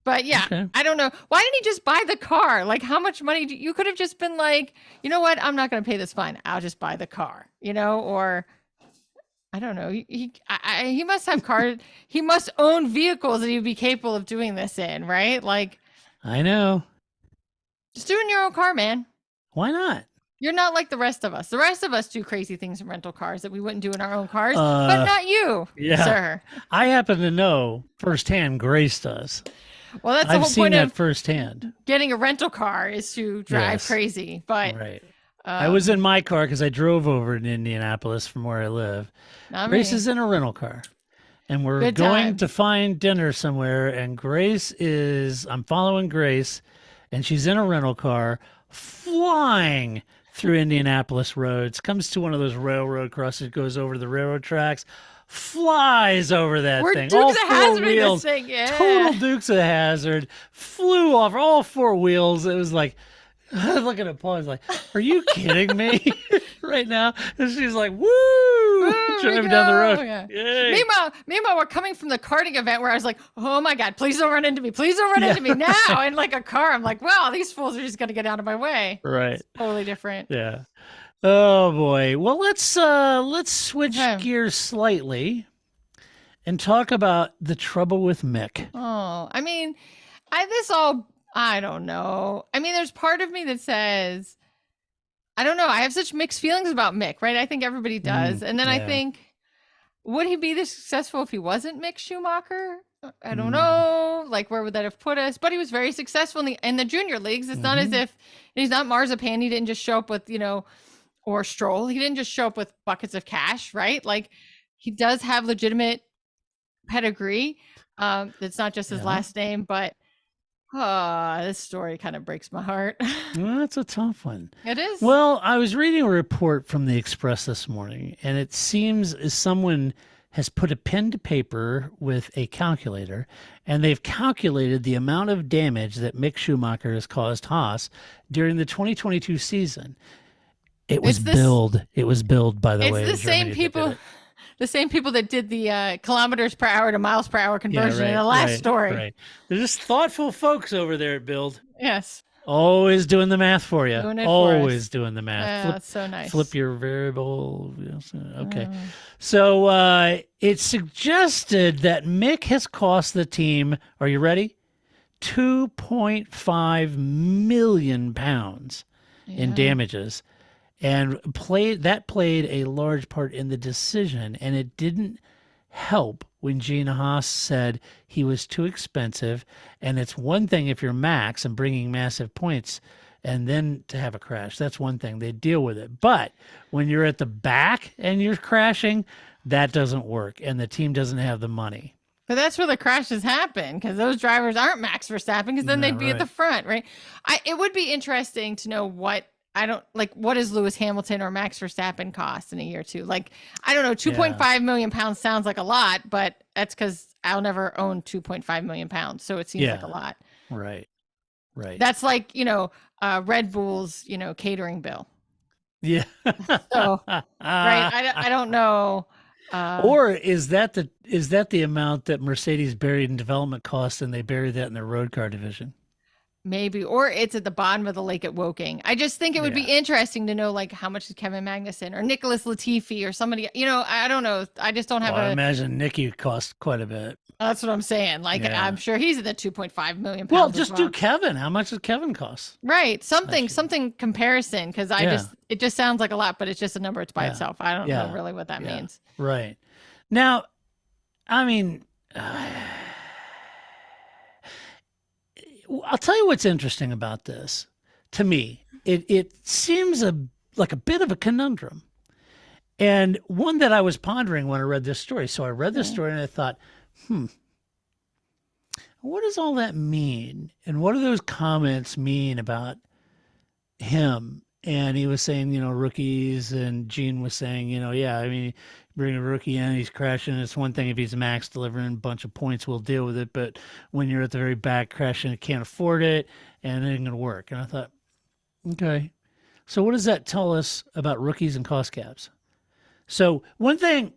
But yeah, Okay. I don't know. Why didn't he just buy the car? Like, how much money you could have just been like, you know what? I'm not going to pay this fine. I'll just buy the car, or I don't know. He must have cars. He must own vehicles that he'd be capable of doing this in, right? Like, I know. just do it in your own car, man. Why not? You're not like the rest of us. The rest of us do crazy things in rental cars that we wouldn't do in our own cars, but not you, sir. I happen to know firsthand Grace does. Well, that's the I've whole seen point that of firsthand. getting a rental car is to drive crazy. But Right. I was in my car because I drove over to Indianapolis from where I live. Grace is in a rental car. And we're Good going time. to find dinner somewhere. And I'm following Grace, and she's in a rental car flying through Indianapolis roads, comes to one of those railroad crossings, goes over the railroad tracks, flies over that We're thing. Dukes All of 4 Hazzard wheels. this thing, yeah. Total Dukes of Hazzard. Flew off all 4 wheels. It was like, looking at Paul, I was like, "Are you kidding me?" right now? And she's like, "Woo!" driving down the road. Yeah. Yay. Meanwhile, we're coming from the karting event where I was like, "Oh my God, please don't run into me. Please don't run into me now." In like a car, I'm like, "Wow, these fools are just going to get out of my way." Right. It's totally different. Yeah. Oh boy. Well, let's switch gears slightly and talk about the trouble with Mick. Oh, I mean, I don't know. I mean, there's part of me that says, I don't know. I have such mixed feelings about Mick, right? I think everybody does. And then I think, would he be this successful if he wasn't Mick Schumacher? I don't know. Like, where would that have put us? But he was very successful in the junior leagues. It's not as if he's not Marzipan. He didn't just show up with, or Stroll. He didn't just show up with buckets of cash, right? Like, he does have legitimate pedigree. It's not just his last name, but this story kind of breaks my heart. Well, that's a tough one. It is. Well, I was reading a report from the Express this morning, and it seems as someone has put a pen to paper with a calculator, and they've calculated the amount of damage that Mick Schumacher has caused Haas during the 2022 season. It was billed. It was billed, by the way. It's the same people. The same people that did the kilometers per hour to miles per hour conversion in the last story. Right. They're just thoughtful folks over there at Build. Yes. Always doing the math for you. Doing it Always for us. doing the math. Yeah, that's so nice. Flip your variable. Okay. So it suggested that Mick has cost the team, are you ready? £2.5 million in damages. And played a large part in the decision, and it didn't help when Gene Haas said he was too expensive. And it's one thing if you're Max and bringing massive points, and then to have a crash, that's one thing. They deal with it. But when you're at the back and you're crashing, that doesn't work, and the team doesn't have the money. But that's where the crashes happen, because those drivers aren't Max Verstappen, because then they'd be at the front, right? It would be interesting to know what does Lewis Hamilton or Max Verstappen cost in a year or two? Like, I don't know, 2.5 million pounds sounds like a lot, but that's because I'll never own 2.5 million pounds. So it seems like a lot. Right. That's like, Red Bull's, catering bill. Yeah. So, right. I don't know. Or is that the amount that Mercedes buried in development costs and they buried that in their road car division? Maybe, or it's at the bottom of the lake at Woking. I just think it would be interesting to know, like, how much is Kevin Magnussen or Nicholas Latifi or somebody, I don't know. I just don't have I imagine Nicky cost quite a bit. That's what I'm saying. Like, I'm sure he's at the 2.5 million pounds. Well, just do Kevin. How much does Kevin cost? Right. Something comparison. Cause it just sounds like a lot, but it's just a number. It's by itself. I don't know really what that means. Right. Now, I mean, I'll tell you what's interesting about this. To me, it seems like a bit of a conundrum, and one that I was pondering when I read this story. So I read this story and I thought, what does all that mean? And what do those comments mean about him? And he was saying, rookies, and Gene was saying, I mean, bring a rookie in, he's crashing. It's one thing if he's max delivering a bunch of points, we'll deal with it. But when you're at the very back crashing, it can't afford it, and it ain't going to work. And I thought, okay. So what does that tell us about rookies and cost caps? So one thing,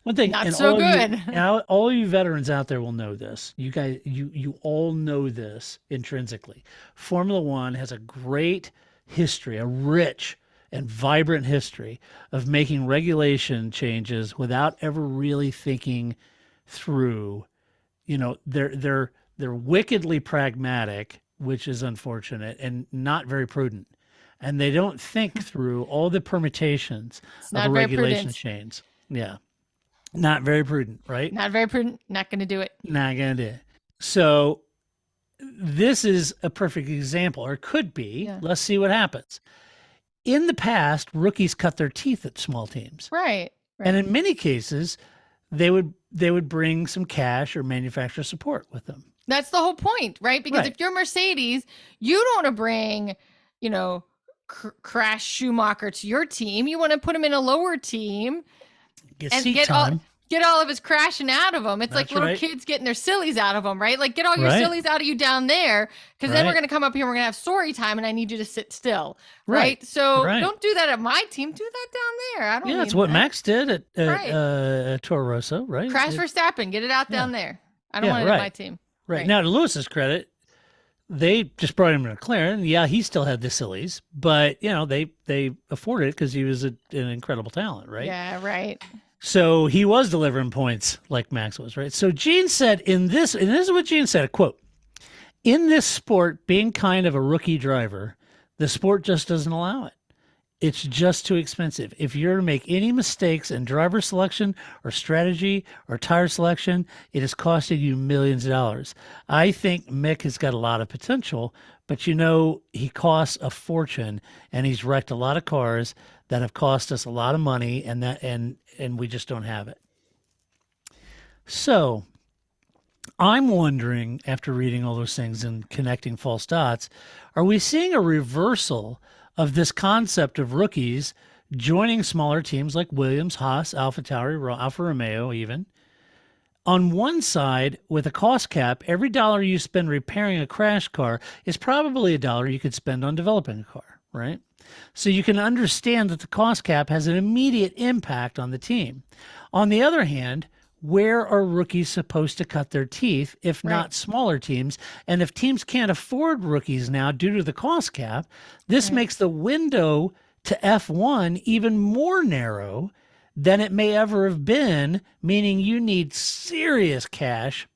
not so good. All you veterans out there will know this. You guys, you all know this intrinsically. Formula One has a great history, a rich and vibrant history of making regulation changes without ever really thinking through. They're wickedly pragmatic, which is unfortunate, and not very prudent. And they don't think through all the permutations of a regulation change. Yeah. Not very prudent, right? Not very prudent. Not going to do it. Not going to do it. So this is a perfect example, or could be. Yeah. Let's see what happens. In the past, rookies cut their teeth at small teams. Right. And in many cases, they would bring some cash or manufacturer support with them. That's the whole point, right? Because if you're Mercedes, you don't want to bring, Crash Schumacher to your team. You want to put him in a lower team get all of his crashing out of him. It's like little kids getting their sillies out of them, right? Like, get all your sillies out of you down there, because then we're going to come up here and we're going to have story time, and I need you to sit still, right? So don't do that at my team. Do that down there. I don't. Yeah, that's what Max did at Toro Rosso, right? Crash Verstappen, get it out down there. I don't want it at my team. Right. Now, to Lewis's credit, they just brought him to McLaren. Yeah, he still had the sillies, but they afforded it because he was an incredible talent, right? Yeah, right. So he was delivering points like Max was, right? So Gene said and this is what Gene said, quote, "In this sport, being kind of a rookie driver, the sport just doesn't allow it. It's just too expensive. If you're to make any mistakes in driver selection or strategy or tire selection, it is costing you millions of dollars. I think Mick has got a lot of potential, but he costs a fortune, and he's wrecked a lot of cars that have cost us a lot of money, and we just don't have it." So I'm wondering, after reading all those things and connecting false dots, are we seeing a reversal of this concept of rookies joining smaller teams like Williams, Haas, AlphaTauri, Alfa Romeo even? On one side, with a cost cap, every dollar you spend repairing a crash car is probably a dollar you could spend on developing a car, right? So you can understand that the cost cap has an immediate impact on the team. On the other hand, where are rookies supposed to cut their teeth if not smaller teams? And if teams can't afford rookies now due to the cost cap, this makes the window to F1 even more narrow than it may ever have been, meaning you need serious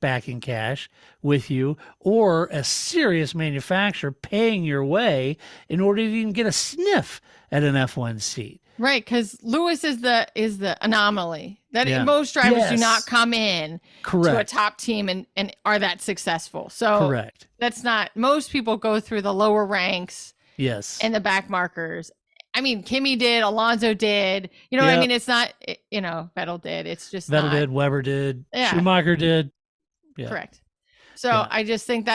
backing cash with you, or a serious manufacturer paying your way in order to even get a sniff at an F1 seat. Right, because Lewis is the anomaly that most drivers do not come in to a top team and are that successful. So that's not, most people go through the lower ranks and the back markers. I mean, Kimi did, Alonso did, what I mean? It's not, Vettel did. It's just Vettel did, Weber did, Schumacher did. Yeah. Correct. So I just think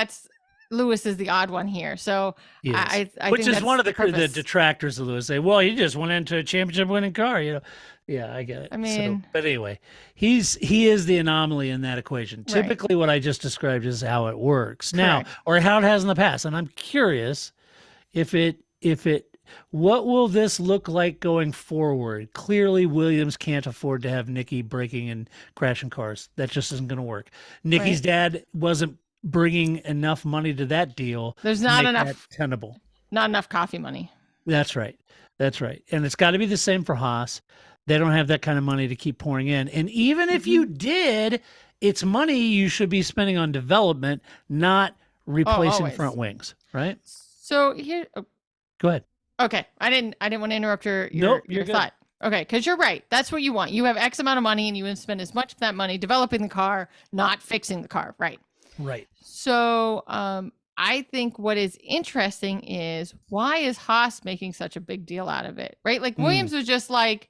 Lewis is the odd one here. So I which think is one of the detractors of Lewis. Say, well, he just went into a championship winning car, Yeah, I get it. I mean, but anyway, he is the anomaly in that equation. Typically what I just described is how it works now, or how it has in the past. And I'm curious if it What will this look like going forward? Clearly, Williams can't afford to have Nicky breaking and crashing cars. That just isn't going to work. Nicky's dad wasn't bringing enough money to that deal. There's to not make enough that tenable. Not enough coffee money. That's right. That's right. And it's got to be the same for Haas. They don't have that kind of money to keep pouring in. And even if you did, it's money you should be spending on development, not replacing always. front wings, right? So here, Go ahead. okay. I didn't want to interrupt your Nope, you're good. thought. Okay, because you're right. That's what you want. You have X amount of money, and you would spend as much of that money developing the car, not fixing the car. Right. Right. So, I think what is interesting is why is Haas making such a big deal out of it, right? Like Williams was just like,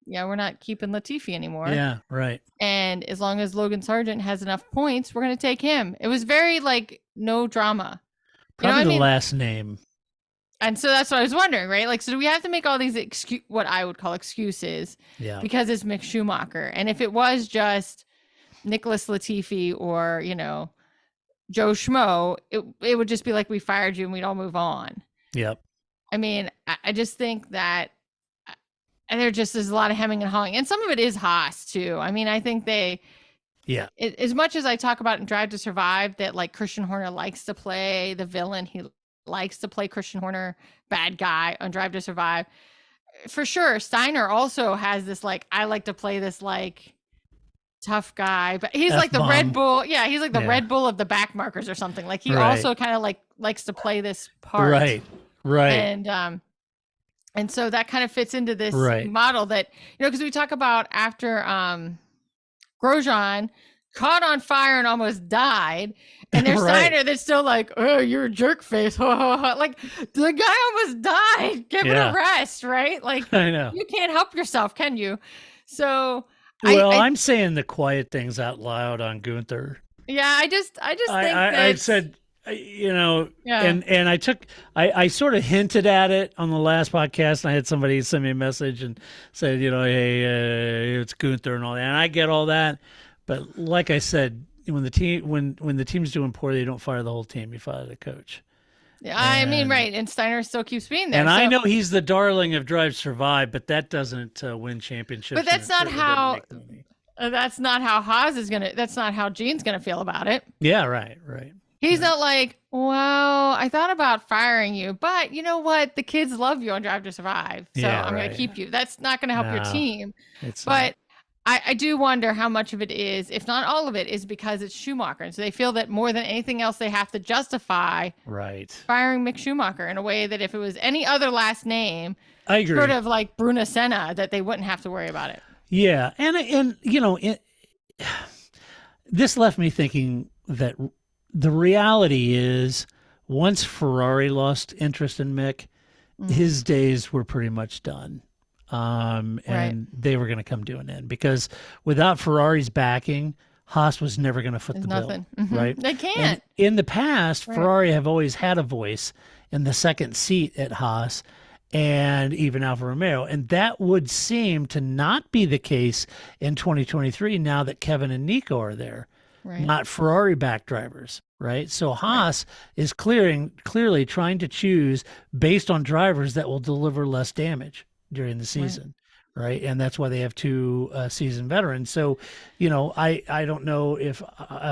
yeah, we're not keeping Latifi anymore. Yeah, right. And as long as Logan Sargent has enough points, we're going to take him. It was very like no drama. Probably the last name. And so that's what I was wondering, right? Like, so do we have to make all these what I would call excuses Yeah. because it's Mick Schumacher? And if it was just Nicholas Latifi or, Joe Schmo, it would just be like we fired you and we'd all move on. Yep. I mean, I just think that there just is a lot of hemming and hawing. And some of it is Haas, too. I mean, I think as much as I talk about in Drive to Survive that like Christian Horner likes to play the villain, he likes to play Christian Horner, bad guy on Drive to Survive. For sure, Steiner also has this like, I like to play this like tough guy, but he's like the Red Bull. Yeah, he's like the Red Bull of the back markers or something. Like he also kind of like likes to play this part. Right. And so that kind of fits into this model that, because we talk about after Grosjean caught on fire and almost died, and there's Steiner that's still like, oh, you're a jerk face. Like the guy almost died. Give it a rest, right? Like I know. You can't help yourself, can you? So well, I'm saying the quiet things out loud on Gunther. Yeah, I just think I said, and I sort of hinted at it on the last podcast, and I had somebody send me a message and said, hey, it's Gunther and all that. And I get all that, but like I said, when the team's doing poorly, you don't fire the whole team; you fire the coach. Yeah, I mean, right. And Steiner still keeps being there. And I know he's the darling of Drive to Survive, but that doesn't win championships. But that's not how. That's not how Haas is gonna. That's not how Gene's gonna feel about it. Yeah, right. He's not like, well, I thought about firing you, but you know what? The kids love you on Drive to Survive, so I'm gonna keep you. That's not gonna help your team. But I do wonder how much of it is, if not all of it, is because it's Schumacher. And so they feel that more than anything else, they have to justify firing Mick Schumacher in a way that if it was any other last name, I agree. Sort of like Bruno Senna, that they wouldn't have to worry about it. Yeah. And this left me thinking that the reality is once Ferrari lost interest in Mick, his days were pretty much done. And they were going to come to an end because without Ferrari's backing, Haas was never going to foot the bill, right? They can't. And in the past, Ferrari have always had a voice in the second seat at Haas and even Alfa Romeo. And that would seem to not be the case in 2023 now that Kevin and Nico are there, not Ferrari back drivers, right? So Haas is clearly trying to choose based on drivers that will deliver less damage during the season, right? And that's why they have two seasoned veterans. So, I don't know if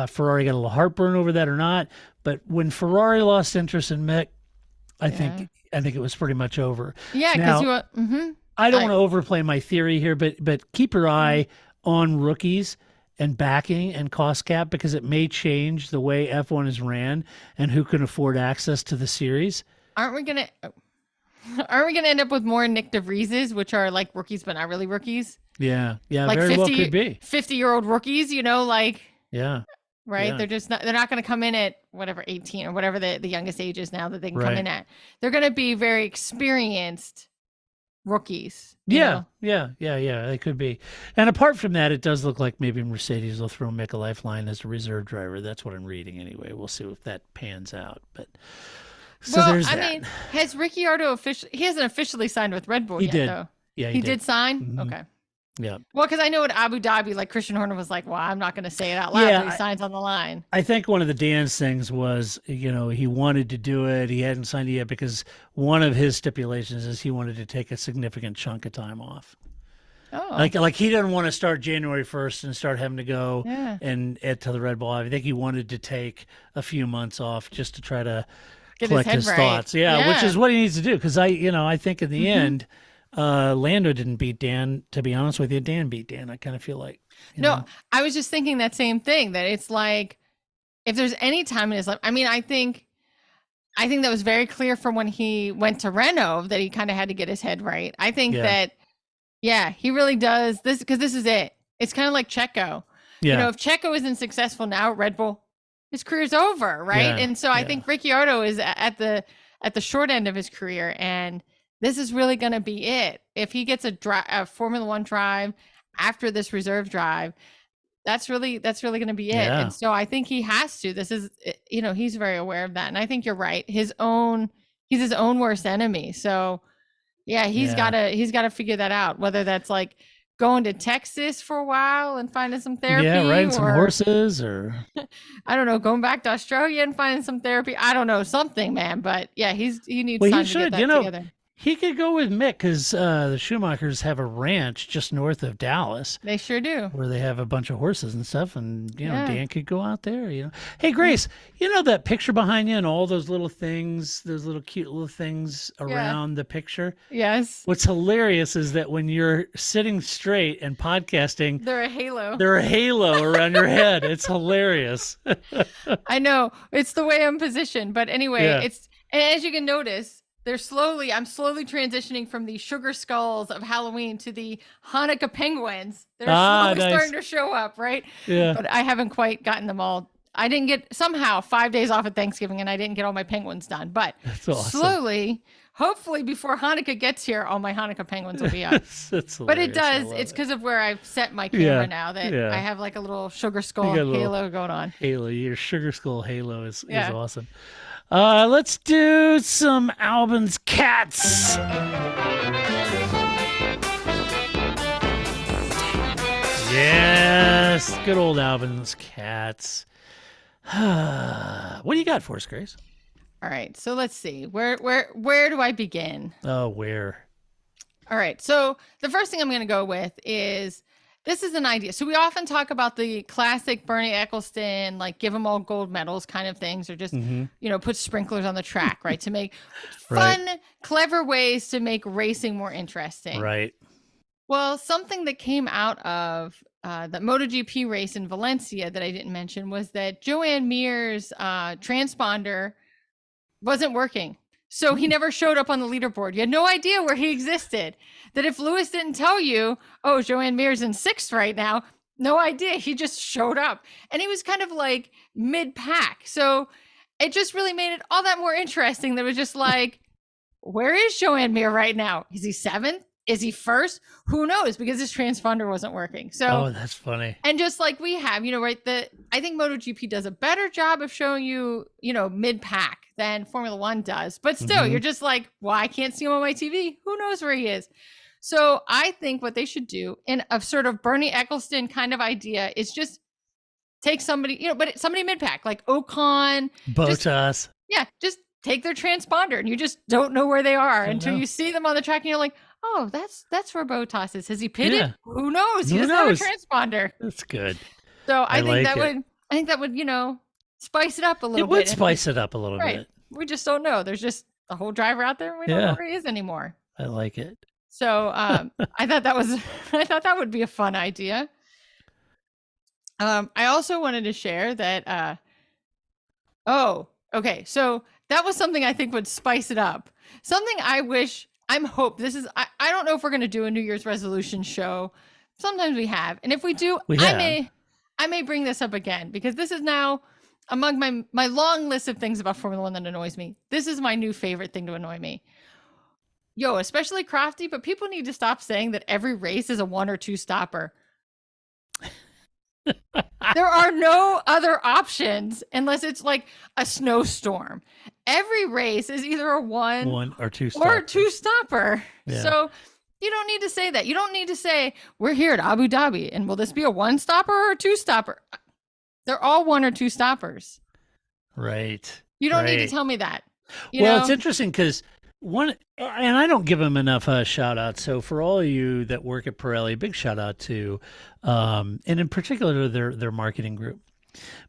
Ferrari got a little heartburn over that or not, but when Ferrari lost interest in Mick, I think it was pretty much over. Yeah, because I don't want to overplay my theory here, but keep your eye on rookies and backing and cost cap because it may change the way F1 is ran and who can afford access to the series. Aren't we going to end up with more Nick DeVrieses, which are like rookies, but not really rookies? Yeah, like very well could be 50-year-old rookies. Right? Yeah. They're just not. They're not going to come in at whatever 18 or whatever the youngest age is now that they can come in at. They're going to be very experienced rookies. Yeah. They could be. And apart from that, it does look like maybe Mercedes will throw Mick a lifeline as a reserve driver. That's what I'm reading anyway. We'll see if that pans out, but. So there's that. I mean, has Ricciardo he hasn't officially signed with Red Bull yet, though? Yeah, he did sign? Mm-hmm. Okay. Yeah. Well, because I know at Abu Dhabi, like Christian Horner was like, well, I'm not going to say it out loud till he signs on the line. I think one of the Dan's things was, he wanted to do it. He hadn't signed it yet because one of his stipulations is he wanted to take a significant chunk of time off. Oh. Like he didn't want to start January 1st and start having to go Yeah. and to the Red Bull. I think he wanted to take a few months off just to try to Get collect his his head right. thoughts. Yeah, which is what he needs to do. Because I think in the end, Lando didn't beat Dan. To be honest with you, Dan beat Dan. I kind of feel like. You know? I was just thinking that same thing, that it's like, if there's any time in his life, I mean, I think that was very clear from when he went to Renault that he kind of had to get his head right. I think that, he really does this, because this is it. It's kind of like Checo. Yeah. If Checo isn't successful now at Red Bull, his career's over, right? Yeah, And so I think Ricciardo is at the short end of his career, and this is really going to be it. If he gets a Formula One drive after this reserve drive, that's really going to be it. Yeah. And so I think he has to. This is, he's very aware of that, and I think you're right. He's his own worst enemy. So he's got to figure that out. Whether that's like going to Texas for a while and finding some therapy, riding some horses, or I don't know, going back to Australia and finding some therapy. I don't know, something, man. But he needs time to get that together. He could go with Mick, because the Schumachers have a ranch just north of Dallas. They sure do. Where they have a bunch of horses and stuff, and Dan could go out there. Hey, Grace, that picture behind you and all those little things, those little cute little things around the picture. Yes. What's hilarious is that when you're sitting straight and podcasting, they're a halo. They're a halo around your head. It's hilarious. I know, it's the way I'm positioned, but anyway, and as you can notice, I'm slowly transitioning from the sugar skulls of Halloween to the Hanukkah penguins. They're slowly starting to show up, right? Yeah. But I haven't quite gotten them all. I didn't get, somehow, 5 days off at Thanksgiving, and I didn't get all my penguins done. But that's awesome. Slowly, hopefully before Hanukkah gets here, all my Hanukkah penguins will be up. But it does. It's because of where I've set my camera now that I have like a little sugar skull halo going on. Halo, your sugar skull halo is awesome. Let's do some Albin's Cats. Yes, good old Albin's Cats. What do you got for us, Grace? All right, so let's see. Where do I begin? Oh, where? All right, so the first thing I'm going to go with is, this is an idea. So we often talk about the classic Bernie Eccleston, like give them all gold medals kind of things, or just, put sprinklers on the track, right? To make fun, clever ways to make racing more interesting. Right. Well, something that came out of the MotoGP race in Valencia that I didn't mention was that Joanne Mir's transponder wasn't working. So he never showed up on the leaderboard. You had no idea where he existed. That if Lewis didn't tell you, oh, Joanne Mir's in 6th right now, no idea. He just showed up. And he was kind of like mid-pack. So it just really made it all that more interesting. That was just like, where is Joanne Mir right now? Is he 7th? Is he 1st? Who knows? Because his transponder wasn't working. So, that's funny. And just like we have, right, I think MotoGP does a better job of showing you, mid-pack than Formula One does. But still, you're just like, well, I can't see him on my TV. Who knows where he is? So I think what they should do, in a sort of Bernie Eccleston kind of idea, is just take somebody, but somebody mid-pack, like Ocon. Bottas. Just take their transponder, and you just don't know where they are until you see them on the track, and you're like, oh, that's where Bottas is. Has he pitted? Yeah. Who knows? He doesn't have a transponder. That's good. So I think that would, spice it up a little bit. It would spice it up a little bit. We just don't know. There's just a whole driver out there, and we don't know where he is anymore. I like it. So I thought that would be a fun idea. I also wanted to share that. Okay. So that was something I think would spice it up. Something I don't know if we're going to do a New Year's resolution show. Sometimes we have. And if we do, I may bring this up again, because this is now among my long list of things about Formula One that annoys me. This is my new favorite thing to annoy me. Especially Crofty, but people need to stop saying that every race is a 1 or 2 stopper. There are no other options unless it's like a snowstorm. Every race is either a 1 or 2 stopper. Yeah. So, You don't need to say that. You don't need to say, we're here at Abu Dhabi, and will this be a one stopper or a two stopper? They're all one or two stoppers. Right. You don't need to right. tell me that. Well, it's interesting because one, and I don't give them enough shout out. So for all of you that work at Pirelli, big shout out to, and in particular their marketing group,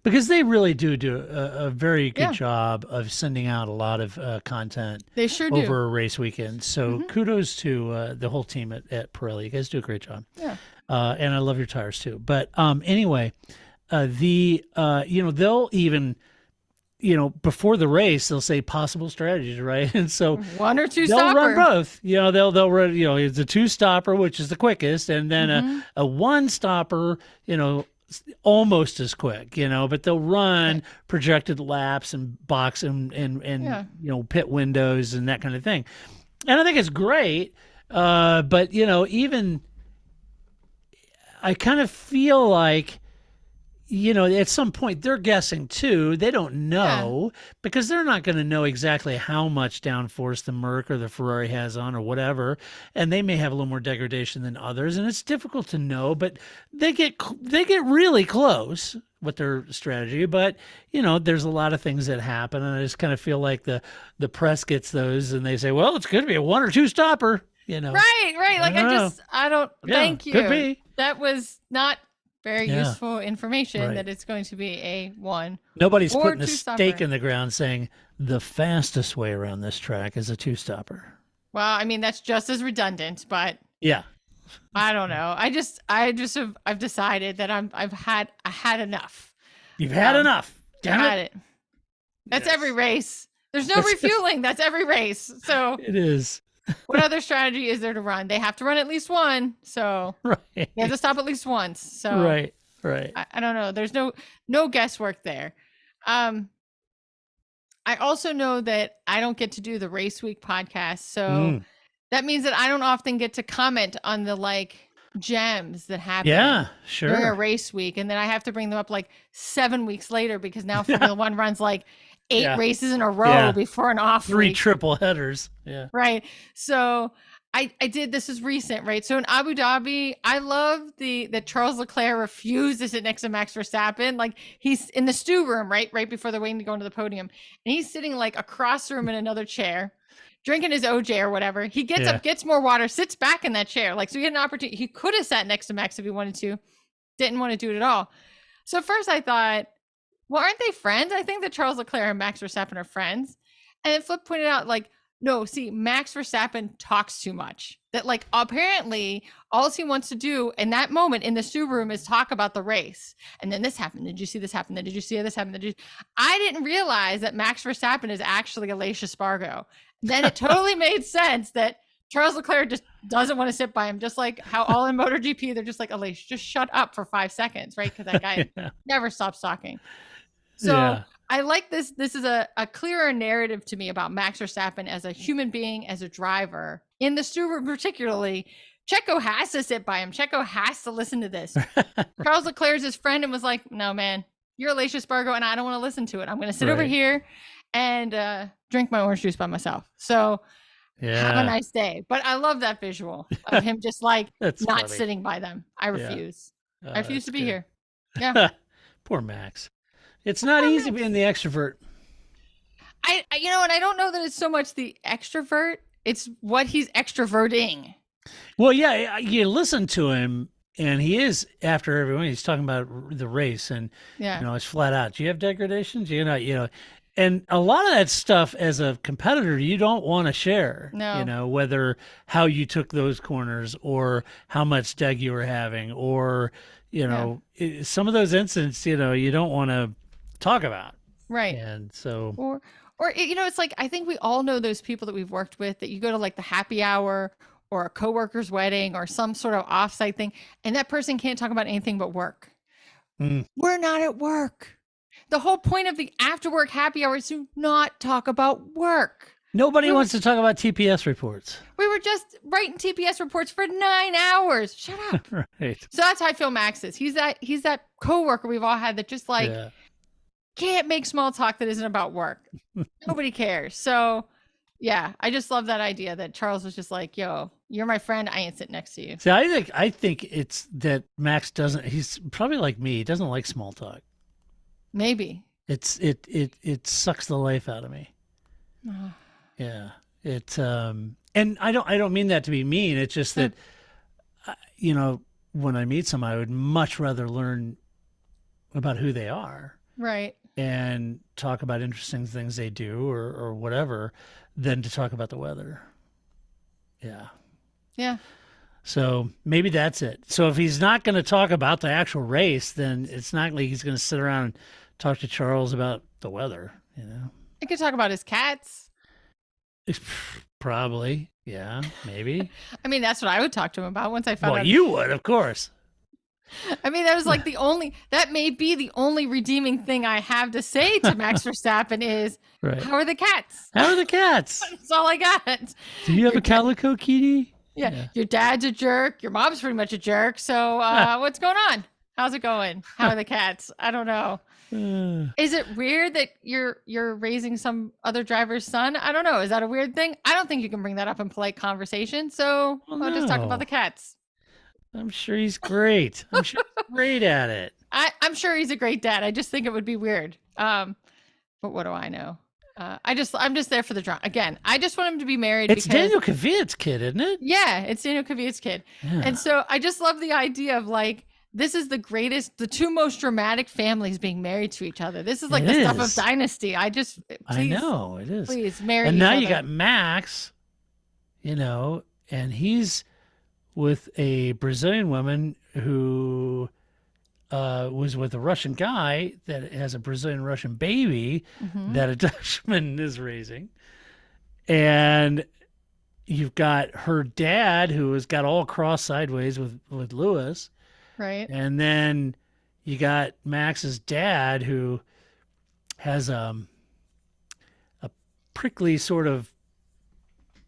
because they really do a very good job of sending out a lot of content. They sure do. Over a race weekend. So kudos to the whole team at Pirelli. You guys do a great job. Yeah. And I love your tires too. But anyway, they'll even, before the race, they'll say possible strategies, right? And so one or two they'll stopper. run both. They'll run, it's a two stopper, which is the quickest, and then a one stopper, almost as quick, but they'll run projected laps and box and pit windows and that kind of thing. And I think it's great. But even I kind of feel like, at some point they're guessing too. They don't know because they're not going to know exactly how much downforce the Merc or the Ferrari has on or whatever. And they may have a little more degradation than others. And it's difficult to know, but they get really close with their strategy. But, there's a lot of things that happen. And I just kind of feel like the press gets those and they say, well, it's going to be a one or two stopper, Right. Like I don't, thank you. Could be. That was not very useful information that it's going to be a one. Nobody's or putting a two-stopper. stake in the ground saying the fastest way around this track is a two stopper. Well, I mean, that's just as redundant, but yeah, I don't know. I've decided that I've had enough. You've had enough. Damn had it. That's every race. There's no refueling. That's every race. So it is. What other strategy is there to run? They have to run at least one. So right. They have to stop at least once. So right. I don't know. There's no guesswork there. I also know that I don't get to do the race week podcast. So that means that I don't often get to comment on the gems that happen during a race week. And then I have to bring them up 7 weeks later because now Formula One runs 8 races in a row before an off 3 week. triple headers. Yeah. Right. So I did, this is recent, right? So in Abu Dhabi, I love that Charles Leclerc refused to sit next to Max Verstappen. He's in the stew room, right before they're waiting to go into the podium. And he's sitting across the room in another chair, drinking his OJ or whatever. He gets up, gets more water, sits back in that chair. So he had an opportunity. He could have sat next to Max if he wanted to. Didn't want to do it at all. So first I thought, well, aren't they friends? I think that Charles Leclerc and Max Verstappen are friends. And then Flip pointed out, no, see, Max Verstappen talks too much. That apparently all he wants to do in that moment in the stew room is talk about the race. And then this happened. Did you see this happen? Did you see this happen? I didn't realize that Max Verstappen is actually Alicia Spargo. Then it totally made sense that Charles Leclerc just doesn't want to sit by him, just like how all in MotoGP, they're just like, Alicia, just shut up for 5 seconds, right? Because that guy never stops talking. So I like this. This is a clearer narrative to me about Max Verstappen as a human being, as a driver. In the stew room particularly, Checo has to sit by him. Checo has to listen to this. Charles Leclerc is his friend and was like, no, man, you're Alicia Spargo and I don't want to listen to it. I'm going to sit over here and drink my orange juice by myself. So have a nice day. But I love that visual of him just not funny. Sitting by them. I refuse. I refuse to be here. Yeah. Poor Max. It's not easy being the extrovert. And I don't know that it's so much the extrovert. It's what he's extroverting. Well, yeah, you listen to him and he is, after everyone, he's talking about the race and, it's flat out. Do you have degradations? And a lot of that stuff as a competitor, you don't want to share, whether how you took those corners or how much deg you were having or, some of those incidents, you don't want to talk about. Right. And so, or it's I think we all know those people that we've worked with that you go to the happy hour or a coworker's wedding or some sort of offsite thing. And that person can't talk about anything but work. We're not at work. The whole point of the after work happy hour is to not talk about work. Nobody wants to talk about TPS reports. We were just writing TPS reports for 9 hours. Shut up. Right. So that's how I feel Max is. He's that coworker we've all had that just can't make small talk that isn't about work. Nobody cares. So yeah, I just love that idea that Charles was just yo, You're my friend. I ain't sitting next to you. See, I think it's that Max doesn't. He's probably like me. He doesn't like small talk. Maybe. It sucks the life out of me. Yeah. And I don't mean that to be mean. It's just that, when I meet someone, I would much rather learn about who they are. Right. And talk about interesting things they do or whatever than to talk about the weather. Yeah. Yeah. So maybe that's it. So if he's not going to talk about the actual race, then it's not like he's going to sit around and talk to Charles about the weather, I could talk about his cats. Probably. Yeah, maybe. I mean, that's what I would talk to him about once I found out. Well, you would, of course. I mean, that was like that may be the only redeeming thing I have to say to Max Verstappen is, Right. How are the cats? How are the cats? That's all I got. Do you have a calico kitty? Yeah. Your dad's a jerk. Your mom's pretty much a jerk. So what's going on? How's it going? How are the cats? I don't know. Is it weird that you're raising some other driver's son? I don't know. Is that a weird thing? I don't think you can bring that up in polite conversation. So I'll just talk about the cats. I'm sure he's great. I'm sure he's great at it. I'm sure he's a great dad. I just think it would be weird. But what do I know? I'm just there for the drama. Again, I just want him to be married. It's because, Daniel Kvyat's kid, isn't it? Yeah, it's Daniel Kvyat's kid. Yeah. And so I just love the idea of like, this is the two most dramatic families being married to each other. This is like the stuff of Dynasty. I know it is. Please marry and each now other. you got Max, and he's with a Brazilian woman who was with a Russian guy that has a Brazilian-Russian baby that a Dutchman is raising. And you've got her dad who has got all crossed sideways with Lewis. Right. And then you got Max's dad who has a prickly sort of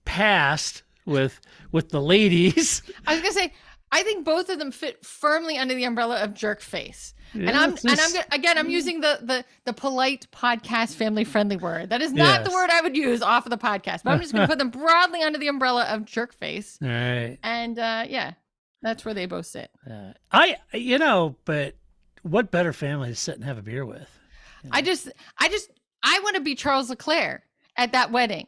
past with the ladies. I was gonna say, I think both of them fit firmly under the umbrella of jerk face. Yeah, I'm using the polite podcast family friendly word. That is not the word I would use off of the podcast, but I'm just gonna put them broadly under the umbrella of jerk face. All right. And that's where they both sit. But what better family to sit and have a beer with? I want to be Charles Leclerc at that wedding.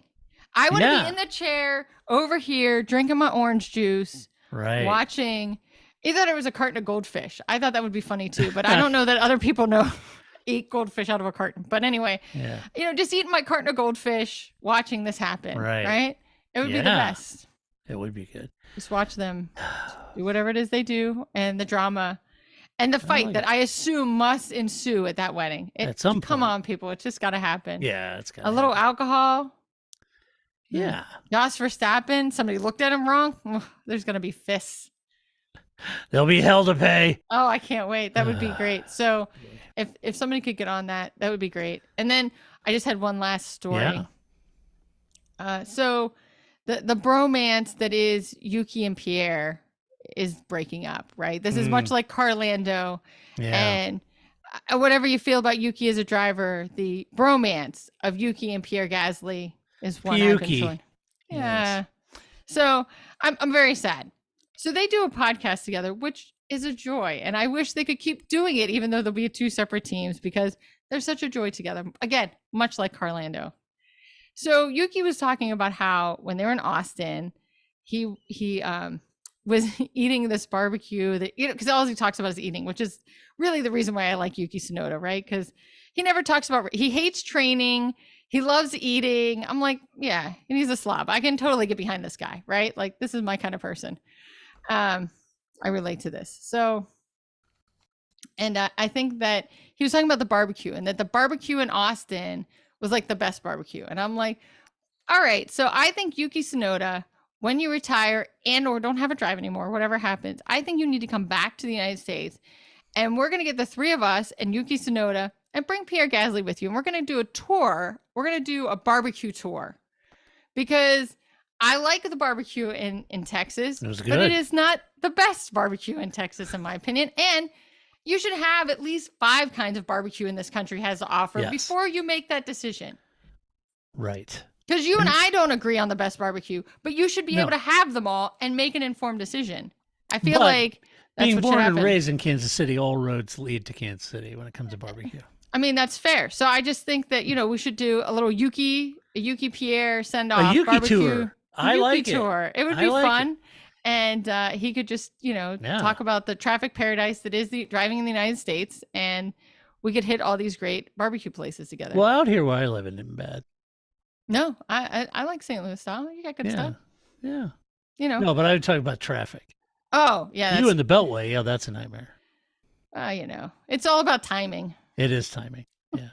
I want to be in the chair over here drinking my orange juice, watching. He thought it was a carton of goldfish. I thought that would be funny too, but I don't know that other people eat goldfish out of a carton. But anyway, just eating my carton of goldfish, watching this happen. Right? It would be the best. It would be good. Just watch them do whatever it is they do, and the drama and the fight that I assume must ensue at that wedding. At some point. Come on, people. It's just got to happen. Yeah, it's got a little alcohol. Yeah. Jos Verstappen, somebody looked at him wrong. Ugh, there's going to be fists. There'll be hell to pay. Oh, I can't wait. That would be great. So if somebody could get on that, that would be great. And then I just had one last story. Yeah. So the bromance that is Yuki and Pierre is breaking up, right? This is much like Carlando. Yeah. And whatever you feel about Yuki as a driver, the bromance of Yuki and Pierre Gasly is one I've been showing. Yeah. Yes. So I'm very sad. So they do a podcast together, which is a joy. And I wish they could keep doing it, even though they'll be two separate teams, because they're such a joy together. Again, much like Carlando. So Yuki was talking about how when they were in Austin, he was eating this barbecue that, because all he talks about is eating, which is really the reason why I like Yuki Tsunoda, right? Because he never talks about, he hates training. He loves eating. I'm like, yeah, and he's a slob. I can totally get behind this guy, right? Like, this is my kind of person. I relate to this. So, and I think that he was talking about the barbecue and that the barbecue in Austin was like the best barbecue. And I'm like, all right. So I think Yuki Tsunoda, when you retire and or don't have a drive anymore, whatever happens, I think you need to come back to the United States, and we're going to get the three of us and Yuki Tsunoda and bring Pierre Gasly with you. And we're going to do a tour. We're going to do a barbecue tour, because I like the barbecue in Texas, but it is not the best barbecue in Texas, in my opinion. And you should have at least 5 kinds of barbecue in this country has to offer before you make that decision. Right. Because you and I don't agree on the best barbecue, but you should be No. able to have them all and make an informed decision. I feel But like that's Being what should born and happen. raised in Kansas City, all roads lead to Kansas City when it comes to barbecue. I mean, that's fair. So I just think that, we should do a little Yuki Pierre send A off Yuki barbecue tour. I Yuki like it. tour. It would I be like fun. And he could just, talk about the traffic paradise that is the driving in the United States. And we could hit all these great barbecue places together. Well, out here where I live, isn't bad. No, I like St. Louis style. You got good stuff. Yeah. No, but I would talk about traffic. Oh, yeah. You in the Beltway, yeah, that's a nightmare. It's all about timing. It is timing. Yeah.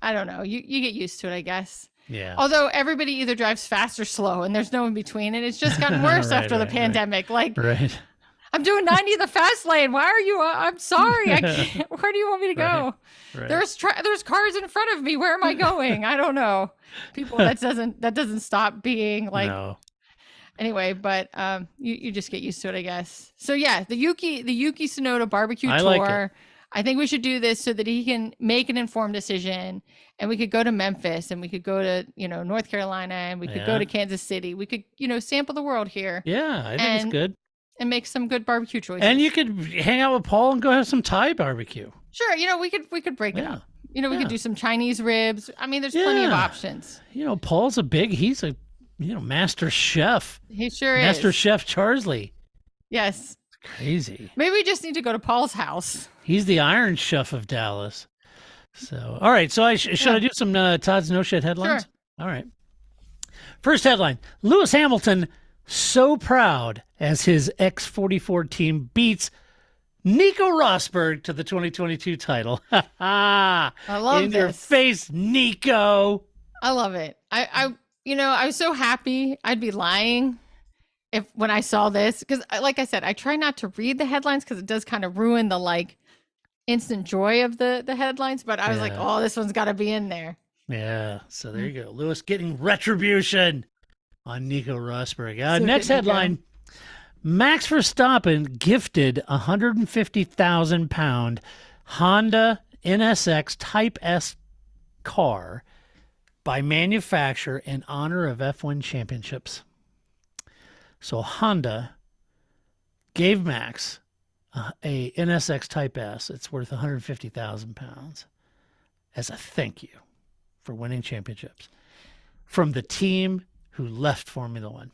I don't know. You get used to it, I guess. Yeah. Although everybody either drives fast or slow, and there's no in between, and it's just gotten worse Right, after the right. pandemic. Like, Right. I'm doing 90 in the fast lane. Why are you? I'm sorry. I can't. Where do you want me to go? Right. There's cars in front of me. Where am I going? I don't know. People, that doesn't stop being like. No. Anyway, but you just get used to it, I guess. So yeah, the Yuki Tsunoda barbecue I tour. like it. I think we should do this so that he can make an informed decision, and we could go to Memphis, and we could go to North Carolina, and we could go Yeah. to Kansas City. We could sample the world here Yeah, I think it's good. and make some good barbecue choices. And you could hang out with Paul and go have some Thai barbecue. Sure, we could break it Yeah. up. We Yeah. could do some Chinese ribs. I mean, there's plenty of Yeah. options. Paul's he's a master chef. He sure Master is. Chef Charsley. Yes. Crazy. Maybe we just need to go to Paul's house. He's the Iron Chef of Dallas. So, all right. So, should I do some Todd's No Shit headlines? Sure. All right. First headline: Lewis Hamilton so proud as his X44 team beats Nico Rosberg to the 2022 title. I love In your this. face, Nico. I love it. I was so happy. I'd be lying when I saw this, because like I said, I try not to read the headlines because it does kind of ruin the instant joy of the headlines. But I was like, Yeah. oh, this one's got to be in there. Yeah. So there you go. Lewis getting retribution on Nico Rosberg. So Next good, Nico. headline: Max Verstappen gifted a 150,000-pound Honda NSX Type S car by manufacturer in honor of F1 championships. So Honda gave Max a NSX Type S. It's worth 150,000 pounds as a thank you for winning championships from the team who left Formula One.